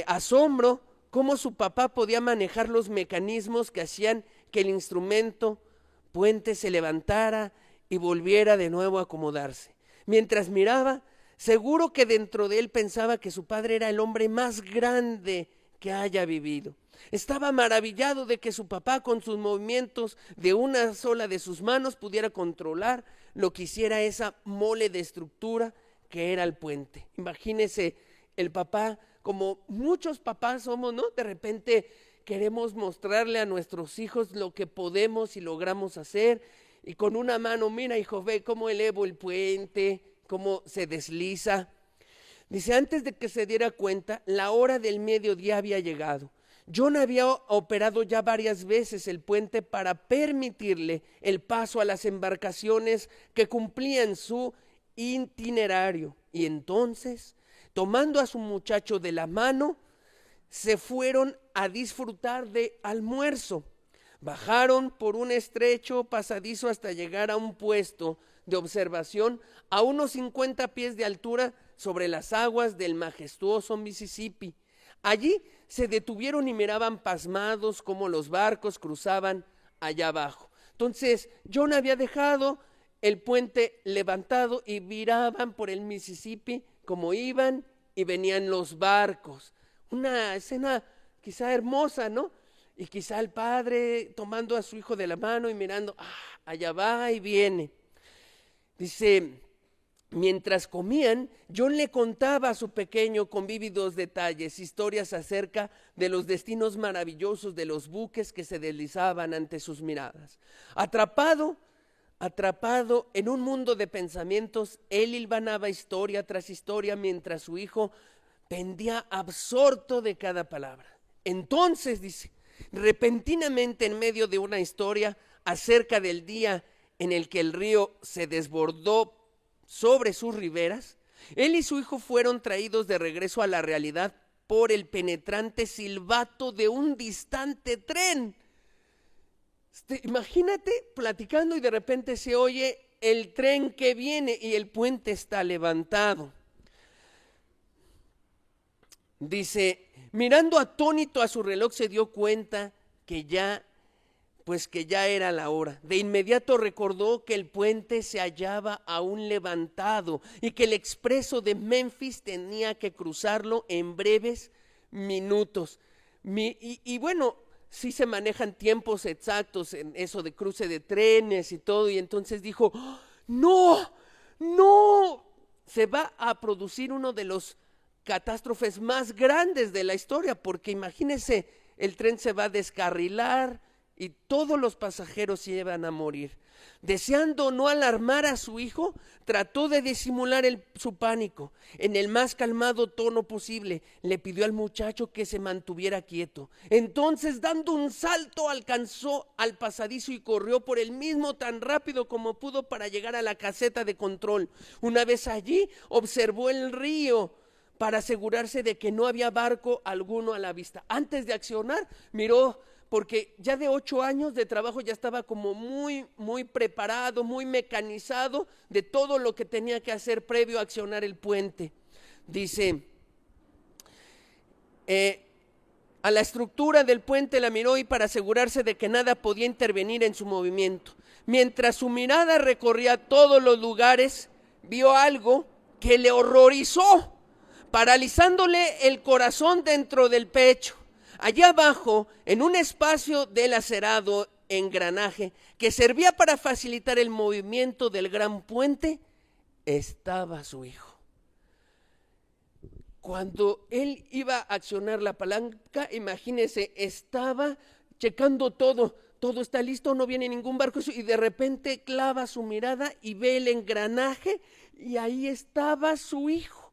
asombro cómo su papá podía manejar los mecanismos que hacían que el instrumento puente se levantara y volviera de nuevo a acomodarse. Mientras miraba, seguro que dentro de él pensaba que su padre era el hombre más grande que haya vivido. Estaba maravillado de que su papá con sus movimientos de una sola de sus manos pudiera controlar lo que hiciera esa mole de estructura que era el puente. Imagínese el papá, como muchos papás somos, ¿no? De repente queremos mostrarle a nuestros hijos lo que podemos y logramos hacer. Y con una mano, mira hijo, ve cómo elevo el puente, cómo se desliza. Dice, antes de que se diera cuenta, la hora del mediodía había llegado. John había operado ya varias veces el puente para permitirle el paso a las embarcaciones que cumplían su itinerario. Y entonces, tomando a su muchacho de la mano, se fueron a disfrutar de almuerzo. Bajaron por un estrecho pasadizo hasta llegar a un puesto de observación a unos 50 pies de altura sobre las aguas del majestuoso Mississippi. Allí se detuvieron y miraban pasmados cómo los barcos cruzaban allá abajo. Entonces John había dejado el puente levantado y miraban por el Mississippi como iban y venían los barcos. Una escena quizá hermosa, ¿no? Y quizá el padre tomando a su hijo de la mano y mirando, allá va y viene. Dice, mientras comían, John le contaba a su pequeño con vívidos detalles, historias acerca de los destinos maravillosos de los buques que se deslizaban ante sus miradas. Atrapado en un mundo de pensamientos, él hilvanaba historia tras historia mientras su hijo pendía absorto de cada palabra. Entonces, dice, repentinamente en medio de una historia acerca del día en el que el río se desbordó sobre sus riberas, él y su hijo fueron traídos de regreso a la realidad por el penetrante silbato de un distante tren. Imagínate platicando y de repente se oye el tren que viene y el puente está levantado. Dice, mirando atónito a su reloj se dio cuenta que ya era la hora. De inmediato recordó que el puente se hallaba aún levantado y que el expreso de Memphis tenía que cruzarlo en breves minutos. Y bueno, sí se manejan tiempos exactos en eso de cruce de trenes y todo, y entonces dijo, no, se va a producir uno de los catástrofes más grandes de la historia, porque imagínense, el tren se va a descarrilar y todos los pasajeros se iban a morir. Deseando no alarmar a su hijo, trató de disimular su pánico. En el más calmado tono posible, le pidió al muchacho que se mantuviera quieto. Entonces, dando un salto, alcanzó al pasadizo y corrió por el mismo tan rápido como pudo para llegar a la caseta de control. Una vez allí, observó el río para asegurarse de que no había barco alguno a la vista. Antes de accionar, miró, porque ya de 8 años de trabajo ya estaba como muy preparado, muy mecanizado de todo lo que tenía que hacer previo a accionar el puente. Dice, a la estructura del puente la miró y para asegurarse de que nada podía intervenir en su movimiento. Mientras su mirada recorría todos los lugares, vio algo que le horrorizó, paralizándole el corazón dentro del pecho. Allá abajo, en un espacio del acerado engranaje que servía para facilitar el movimiento del gran puente, estaba su hijo. Cuando él iba a accionar la palanca, imagínese, estaba checando todo está listo, no viene ningún barco, y de repente clava su mirada y ve el engranaje y ahí estaba su hijo,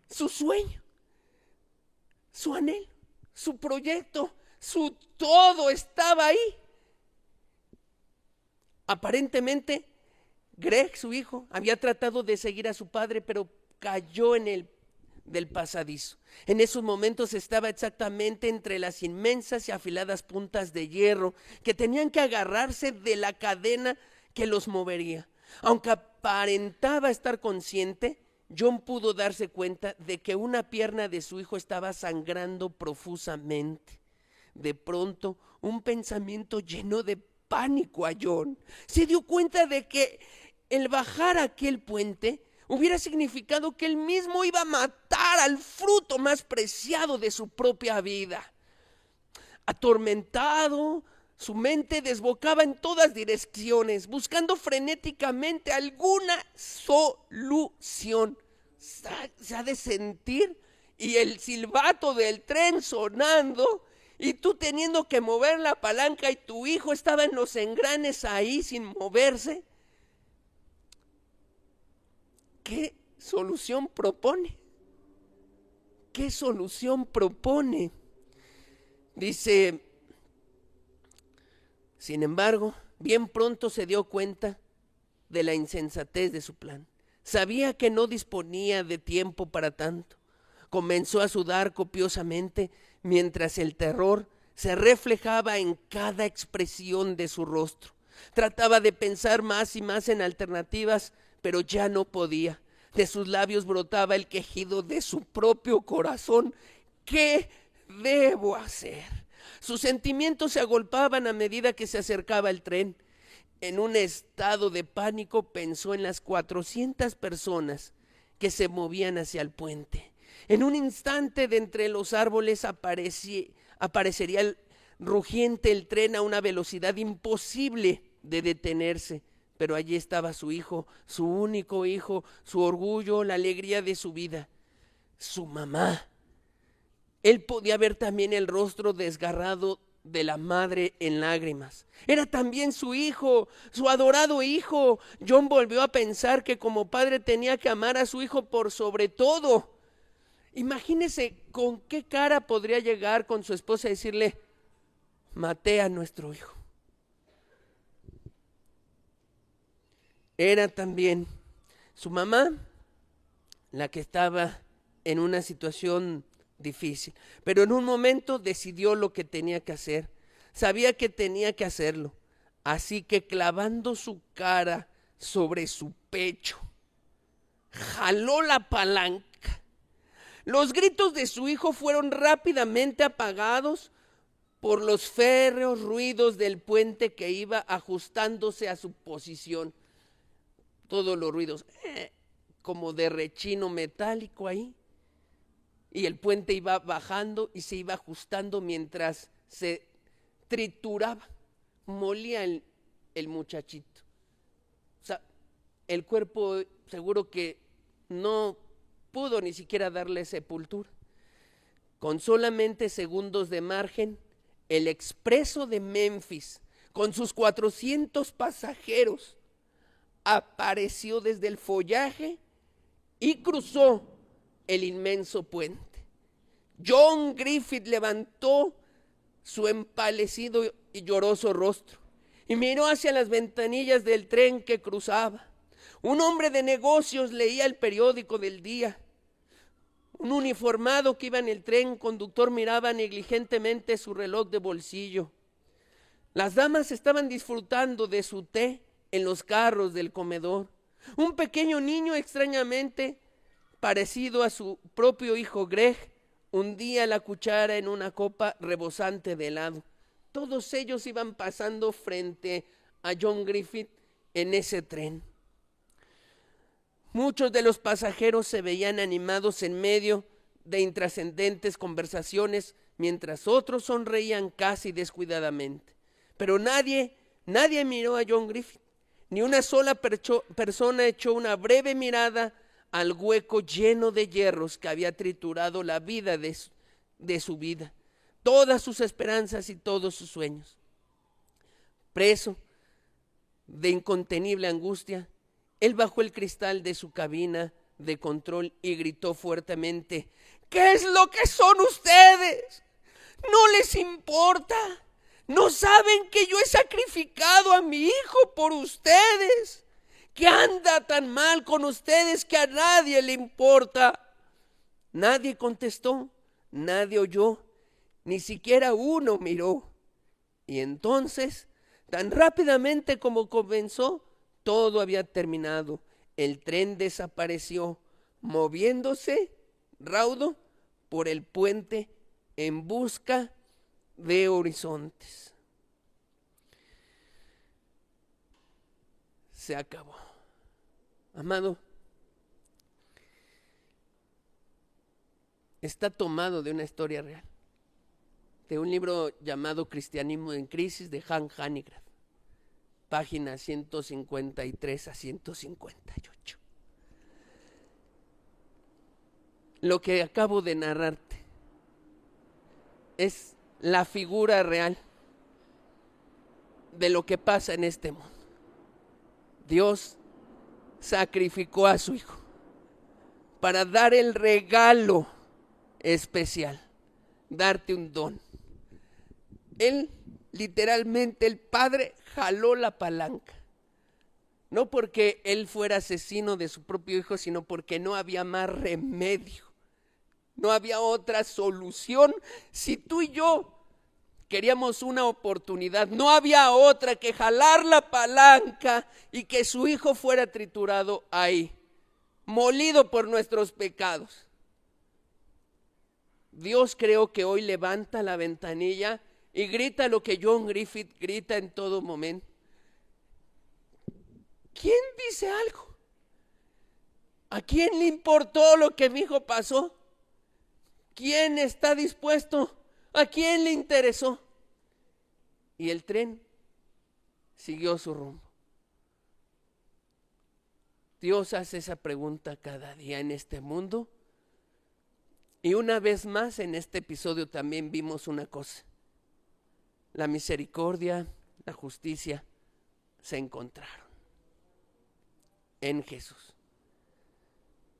su sueño, su anhelo, su proyecto, su todo estaba ahí. Aparentemente, Greg, su hijo, había tratado de seguir a su padre, pero cayó en el del pasadizo. En esos momentos estaba exactamente entre las inmensas y afiladas puntas de hierro que tenían que agarrarse de la cadena que los movería. Aunque aparentaba estar consciente, John pudo darse cuenta de que una pierna de su hijo estaba sangrando profusamente. De pronto, un pensamiento llenó de pánico a John. Se dio cuenta de que el bajar aquel puente hubiera significado que él mismo iba a matar al fruto más preciado de su propia vida. Atormentado, su mente desbocaba en todas direcciones, buscando frenéticamente alguna solución. Se ha de sentir, y el silbato del tren sonando, y tú teniendo que mover la palanca y tu hijo estaba en los engranes ahí sin moverse. ¿Qué solución propone? ¿Qué solución propone? Dice, sin embargo, bien pronto se dio cuenta de la insensatez de su plan. Sabía que no disponía de tiempo para tanto. Comenzó a sudar copiosamente mientras el terror se reflejaba en cada expresión de su rostro. Trataba de pensar más y más en alternativas, pero ya no podía. De sus labios brotaba el quejido de su propio corazón. ¿Qué debo hacer? Sus sentimientos se agolpaban a medida que se acercaba el tren. En un estado de pánico pensó en las 400 personas que se movían hacia el puente. En un instante de entre los árboles aparecería el rugiente el tren a una velocidad imposible de detenerse. Pero allí estaba su hijo, su único hijo, su orgullo, la alegría de su vida, su mamá. Él podía ver también el rostro desgarrado de la madre en lágrimas. Era también su hijo, su adorado hijo. John volvió a pensar que como padre tenía que amar a su hijo por sobre todo. Imagínese con qué cara podría llegar con su esposa y decirle: maté a nuestro hijo. Era también su mamá la que estaba en una situación difícil, pero en un momento decidió lo que tenía que hacer. Sabía que tenía que hacerlo, así que clavando su cara sobre su pecho, jaló la palanca. Los gritos de su hijo fueron rápidamente apagados por los férreos ruidos del puente que iba ajustándose a su posición. Todos los ruidos, como de rechino metálico ahí. Y el puente iba bajando y se iba ajustando mientras se trituraba, molía el muchachito. O sea, el cuerpo seguro que no pudo ni siquiera darle sepultura. Con solamente segundos de margen, el expreso de Memphis, con sus 400 pasajeros, apareció desde el follaje y cruzó el inmenso puente. John Griffith levantó su empalidecido y lloroso rostro y miró hacia las ventanillas del tren que cruzaba. Un hombre de negocios leía el periódico del día. Un uniformado que iba en el tren conductor miraba negligentemente su reloj de bolsillo. Las damas estaban disfrutando de su té en los carros del comedor. Un pequeño niño extrañamente parecido a su propio hijo Greg hundía la cuchara en una copa rebosante de helado. Todos ellos iban pasando frente a John Griffith en ese tren. Muchos de los pasajeros se veían animados en medio de intrascendentes conversaciones, mientras otros sonreían casi descuidadamente. Pero nadie miró a John Griffith. Ni una sola persona echó una breve mirada al hueco lleno de hierros que había triturado la vida de su vida, todas sus esperanzas y todos sus sueños. Preso de incontenible angustia, él bajó el cristal de su cabina de control y gritó fuertemente: ¿qué es lo que son ustedes? ¿No les importa? ¿No saben que yo he sacrificado a mi hijo por ustedes? ¿Que anda tan mal con ustedes que a nadie le importa? Nadie contestó, nadie oyó, ni siquiera uno miró. Y entonces, tan rápidamente como comenzó, todo había terminado. El tren desapareció, moviéndose raudo por el puente en busca de horizontes. Se acabó. Amado, está tomado de una historia real, de un libro llamado Cristianismo en Crisis de Han Hanegraaff, páginas 153 a 158. Lo que acabo de narrarte es la figura real de lo que pasa en este mundo. Dios sacrificó a su hijo para dar el regalo especial, darte un don. Él, literalmente, el Padre jaló la palanca, no porque él fuera asesino de su propio hijo, sino porque no había más remedio, no había otra solución. Si tú y yo queríamos una oportunidad, no había otra que jalar la palanca y que su hijo fuera triturado ahí, molido por nuestros pecados. Dios, creo que hoy levanta la ventanilla y grita lo que John Griffith grita en todo momento. ¿Quién dice algo? ¿A quién le importó lo que mi hijo pasó? ¿Quién está dispuesto? ¿A quién le interesó? Y el tren siguió su rumbo. Dios hace esa pregunta cada día en este mundo. Y una vez más en este episodio también vimos una cosa. La misericordia, la justicia se encontraron en Jesús.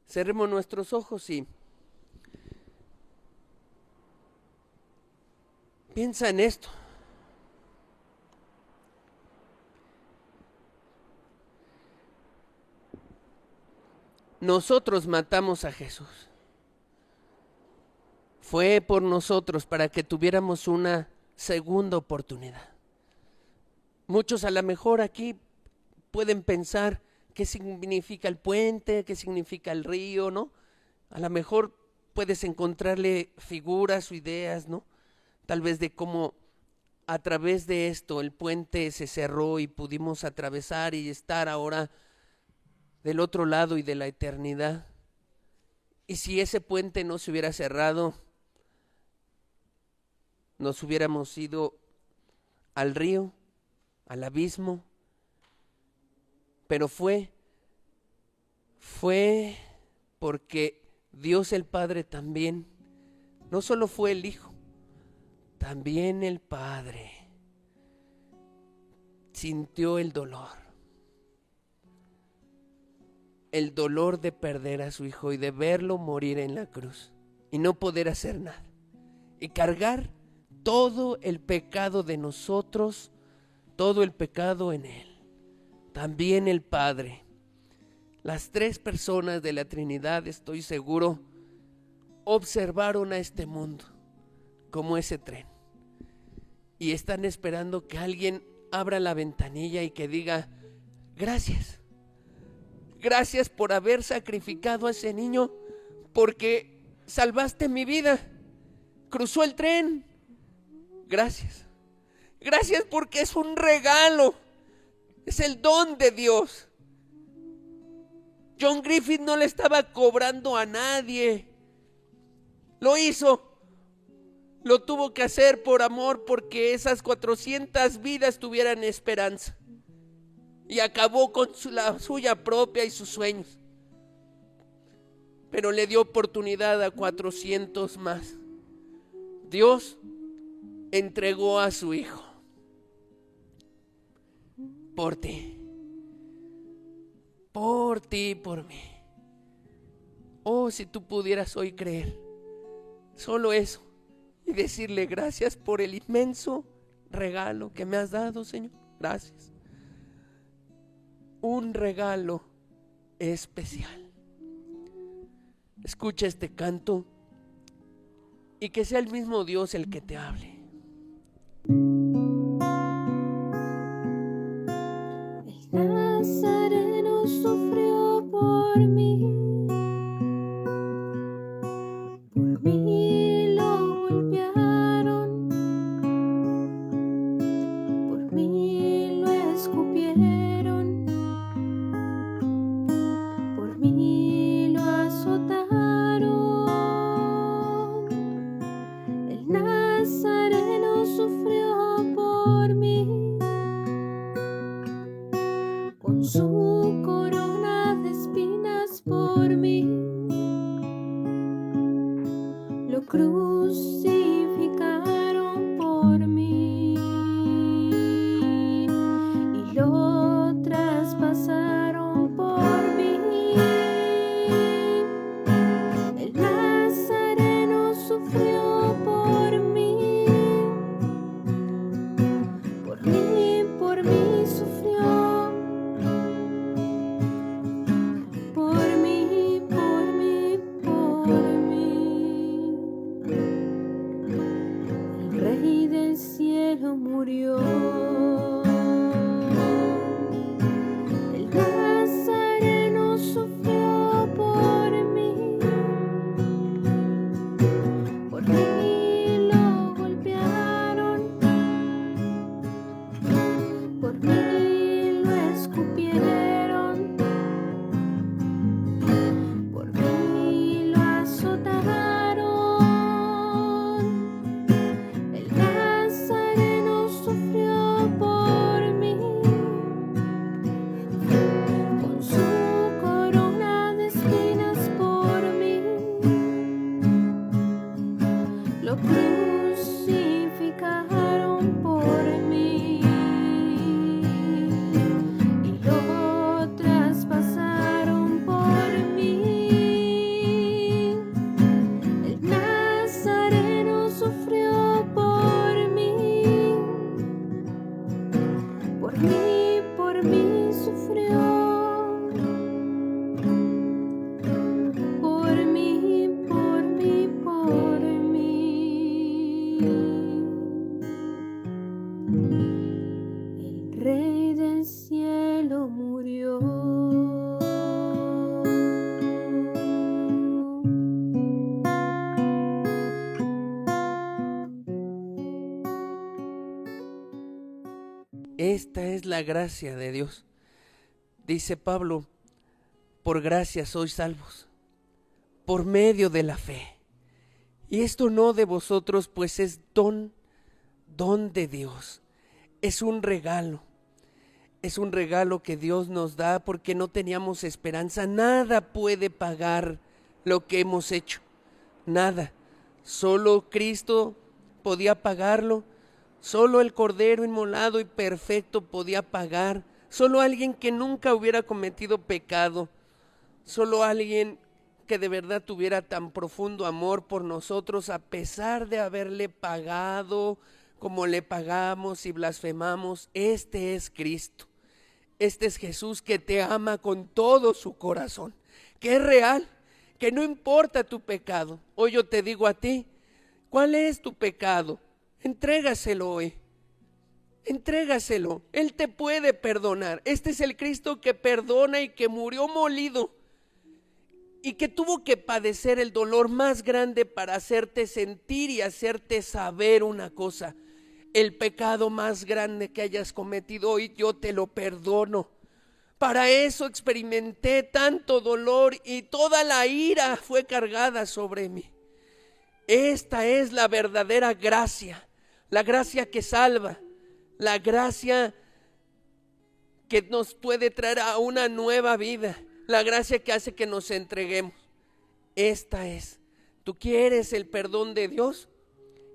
Cerremos nuestros ojos y piensa en esto. Nosotros matamos a Jesús. Fue por nosotros para que tuviéramos una segunda oportunidad. Muchos a lo mejor aquí pueden pensar qué significa el puente, qué significa el río, ¿no? A lo mejor puedes encontrarle figuras o ideas, ¿no? Tal vez de cómo a través de esto el puente se cerró y pudimos atravesar y estar ahora del otro lado y de la eternidad. Y si ese puente no se hubiera cerrado, nos hubiéramos ido al río, al abismo. Pero fue porque Dios el Padre también, no solo fue el Hijo, también el Padre sintió el dolor de perder a su Hijo y de verlo morir en la cruz y no poder hacer nada y cargar todo el pecado de nosotros, todo el pecado en Él. También el Padre, las tres personas de la Trinidad, estoy seguro, observaron a este mundo como ese tren y están esperando que alguien abra la ventanilla y que diga: gracias, gracias por haber sacrificado a ese niño, porque salvaste mi vida, cruzó el tren, gracias, gracias porque es un regalo, es el don de Dios. John Griffith no le estaba cobrando a nadie, lo hizo. Lo tuvo que hacer por amor, porque esas 400 vidas tuvieran esperanza. Y acabó con la suya propia y sus sueños. Pero le dio oportunidad a 400 más. Dios entregó a su Hijo por ti, por mí. Oh, si tú pudieras hoy creer solo eso y decirle: gracias por el inmenso regalo que me has dado, Señor. Gracias. Un regalo especial. Escucha este canto y que sea el mismo Dios el que te hable. El Nazareno sufrió por mí lo golpearon, por mí lo escupieron, por mí lo azotaron. El Nazareno sufrió por mí, con su corona de espinas por mí, lo crucificaron por mí y lo traspasaron por mí. El Nazareno sufrió por mí sufrió. Por mí, por mí, por mí. El Rey del cielo murió. El Nazareno sufrió por mí. Por mí lo golpearon. Por mí lo escupieron. Por mí lo azotaron. El Nazareno sufrió por mí, con su corona de espinas por mí, lo crucificaron por mí y lo traspasaron por mí. El Nazareno sufrió por mí, por mí sufrió. Por mí, por mí, por mí. El Rey del cielo murió. Esta es la gracia de Dios. Dice Pablo, por gracia sois salvos, por medio de la fe. Y esto no de vosotros, pues es don de Dios. Es un regalo que Dios nos da porque no teníamos esperanza. Nada puede pagar lo que hemos hecho, nada. Solo Cristo podía pagarlo. Solo el Cordero inmolado y perfecto podía pagar. Solo alguien que nunca hubiera cometido pecado. Solo alguien que de verdad tuviera tan profundo amor por nosotros, a pesar de haberle pagado como le pagamos y blasfemamos. Este es Cristo. Este es Jesús que te ama con todo su corazón, que es real, que no importa tu pecado. Hoy yo te digo a ti, ¿cuál es tu pecado? Entrégaselo hoy. Entrégaselo. Él te puede perdonar. Este es el Cristo que perdona y que murió molido y que tuvo que padecer el dolor más grande para hacerte sentir y hacerte saber una cosa. El pecado más grande que hayas cometido hoy, yo te lo perdono. Para eso experimenté tanto dolor y toda la ira fue cargada sobre mí. Esta es la verdadera gracia, la gracia que salva, la gracia que nos puede traer a una nueva vida, la gracia que hace que nos entreguemos. Esta es. ¿Tú quieres el perdón de Dios?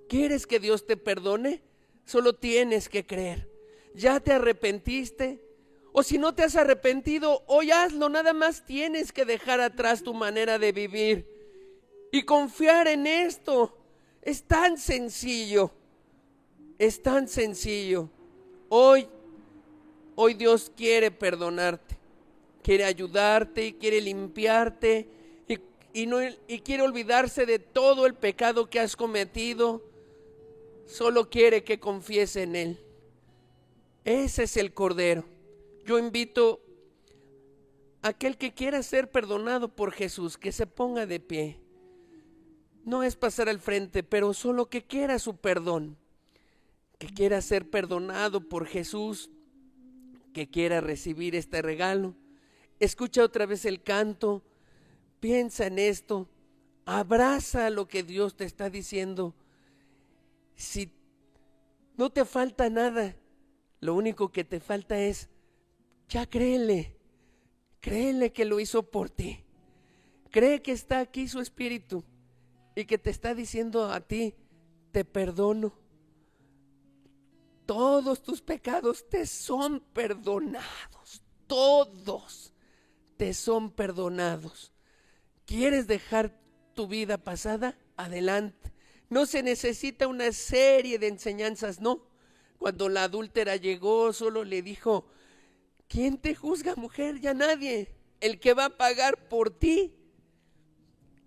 ¿Quieres que Dios te perdone? Solo tienes que creer. ¿Ya te arrepentiste? O si no te has arrepentido, hoy hazlo. Nada más tienes que dejar atrás tu manera de vivir y confiar en esto. Es tan sencillo. Es tan sencillo. Hoy Dios quiere perdonarte, quiere ayudarte y quiere limpiarte y quiere olvidarse de todo el pecado que has cometido. Solo quiere que confíes en Él. Ese es el Cordero. Yo invito a aquel que quiera ser perdonado por Jesús, que se ponga de pie. No es pasar al frente, pero solo que quiera su perdón, que quiera ser perdonado por Jesús, que quiera recibir este regalo. Escucha otra vez el canto, piensa en esto, abraza lo que Dios te está diciendo. Si no te falta nada, lo único que te falta es, ya créele que lo hizo por ti. Cree que está aquí su Espíritu y que te está diciendo a ti, te perdono. Todos tus pecados te son perdonados, todos te son perdonados. ¿Quieres dejar tu vida pasada? Adelante. No se necesita una serie de enseñanzas, no. Cuando la adúltera llegó, solo le dijo, ¿quién te juzga, mujer? Ya nadie. El que va a pagar por ti,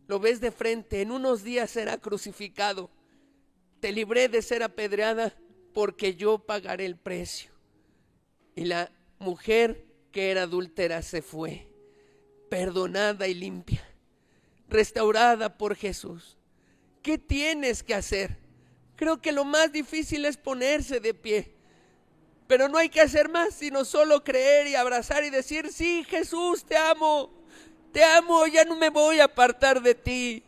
lo ves de frente, en unos días será crucificado. Te libré de ser apedreada porque yo pagaré el precio. Y la mujer que era adúltera se fue, perdonada y limpia, restaurada por Jesús. ¿Qué tienes que hacer? Creo que lo más difícil es ponerse de pie, pero no hay que hacer más sino solo creer y abrazar y decir, sí, Jesús, te amo, ya no me voy a apartar de ti.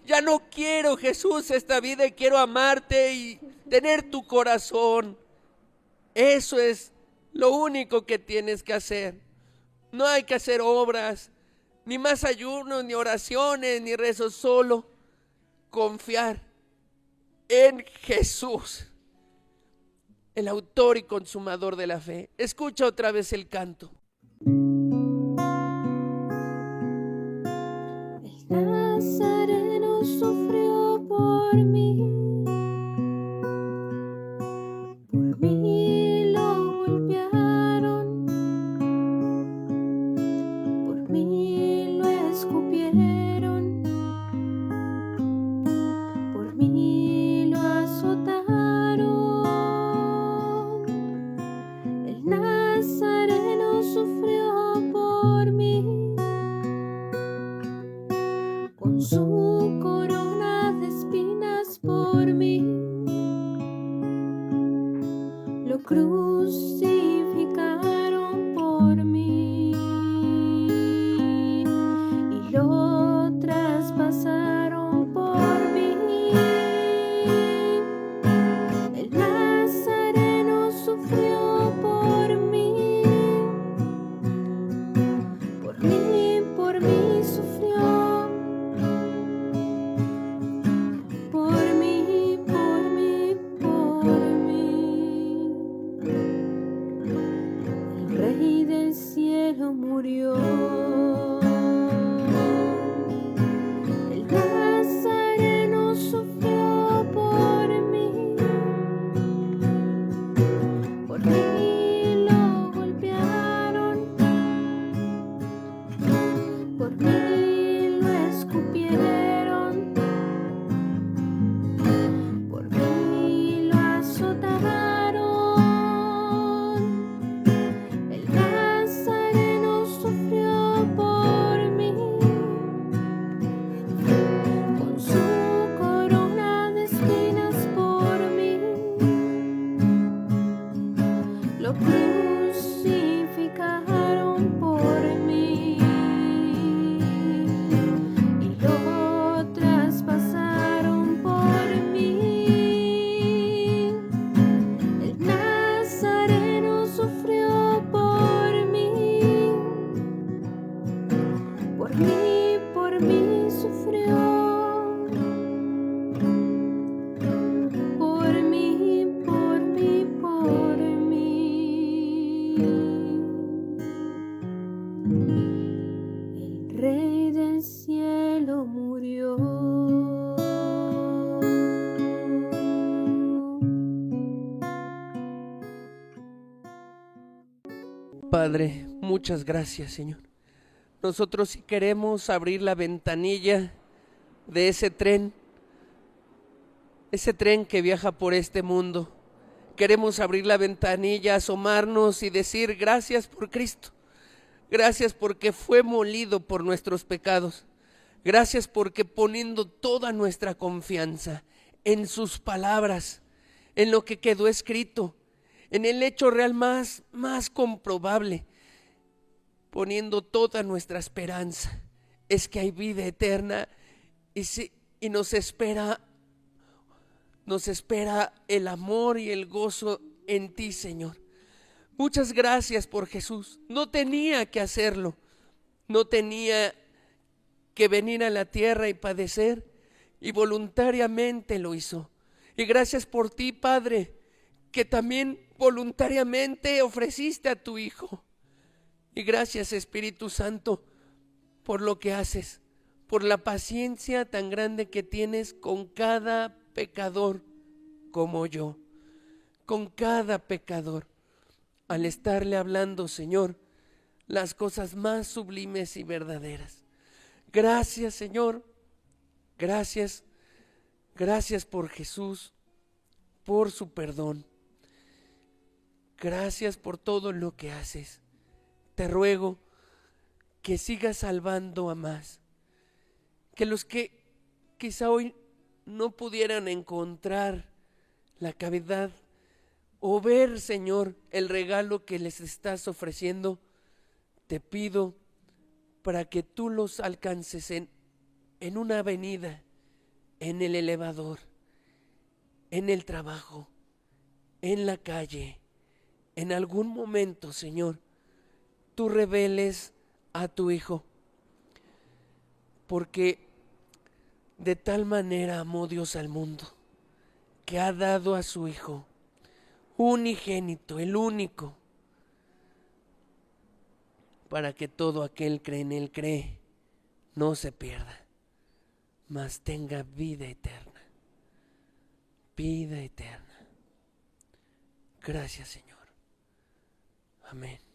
Ya no quiero, Jesús, esta vida y quiero amarte y tener tu corazón. Eso es lo único que tienes que hacer. No hay que hacer obras, ni más ayunos, ni oraciones, ni rezos, solo confiar en Jesús, el autor y consumador de la fe. Escucha otra vez el canto. El Nazareno sufrió por mí lo golpearon, por mí lo escupieron, por mí lo azotaron. El Nazareno sufrió por mí, con su corona de espinas por mí, lo crucificaron por mí y lo traspasaron por mí. El Nazareno sufrió por mí sufrió. Por mí. Padre, muchas gracias, Señor. Nosotros sí queremos abrir la ventanilla de ese tren que viaja por este mundo. Queremos abrir la ventanilla, asomarnos y decir gracias por Cristo. Gracias porque fue molido por nuestros pecados. Gracias porque poniendo toda nuestra confianza en sus palabras, en lo que quedó escrito, en el hecho real más comprobable, poniendo toda nuestra esperanza, es que hay vida eterna y nos espera el amor y el gozo en ti, Señor. Muchas gracias por Jesús. No tenía que hacerlo, no tenía que venir a la tierra y padecer, y voluntariamente lo hizo. Y gracias por ti, Padre, que también voluntariamente ofreciste a tu Hijo. Y gracias, Espíritu Santo, por lo que haces, por la paciencia tan grande que tienes con cada pecador como yo, con cada pecador, al estarle hablando, Señor, las cosas más sublimes y verdaderas. Gracias, Señor, gracias por Jesús, por su perdón. Gracias por todo lo que haces. Te ruego que sigas salvando a más, que los que quizá hoy no pudieran encontrar la cavidad o ver, Señor, el regalo que les estás ofreciendo, te pido para que tú los alcances en una avenida, en el elevador, en el trabajo, en la calle, en algún momento, Señor, tú reveles a tu Hijo, porque de tal manera amó Dios al mundo, que ha dado a su Hijo unigénito, el único, para que todo aquel que en él cree no se pierda, mas tenga vida eterna. Vida eterna. Gracias, Señor. Amén.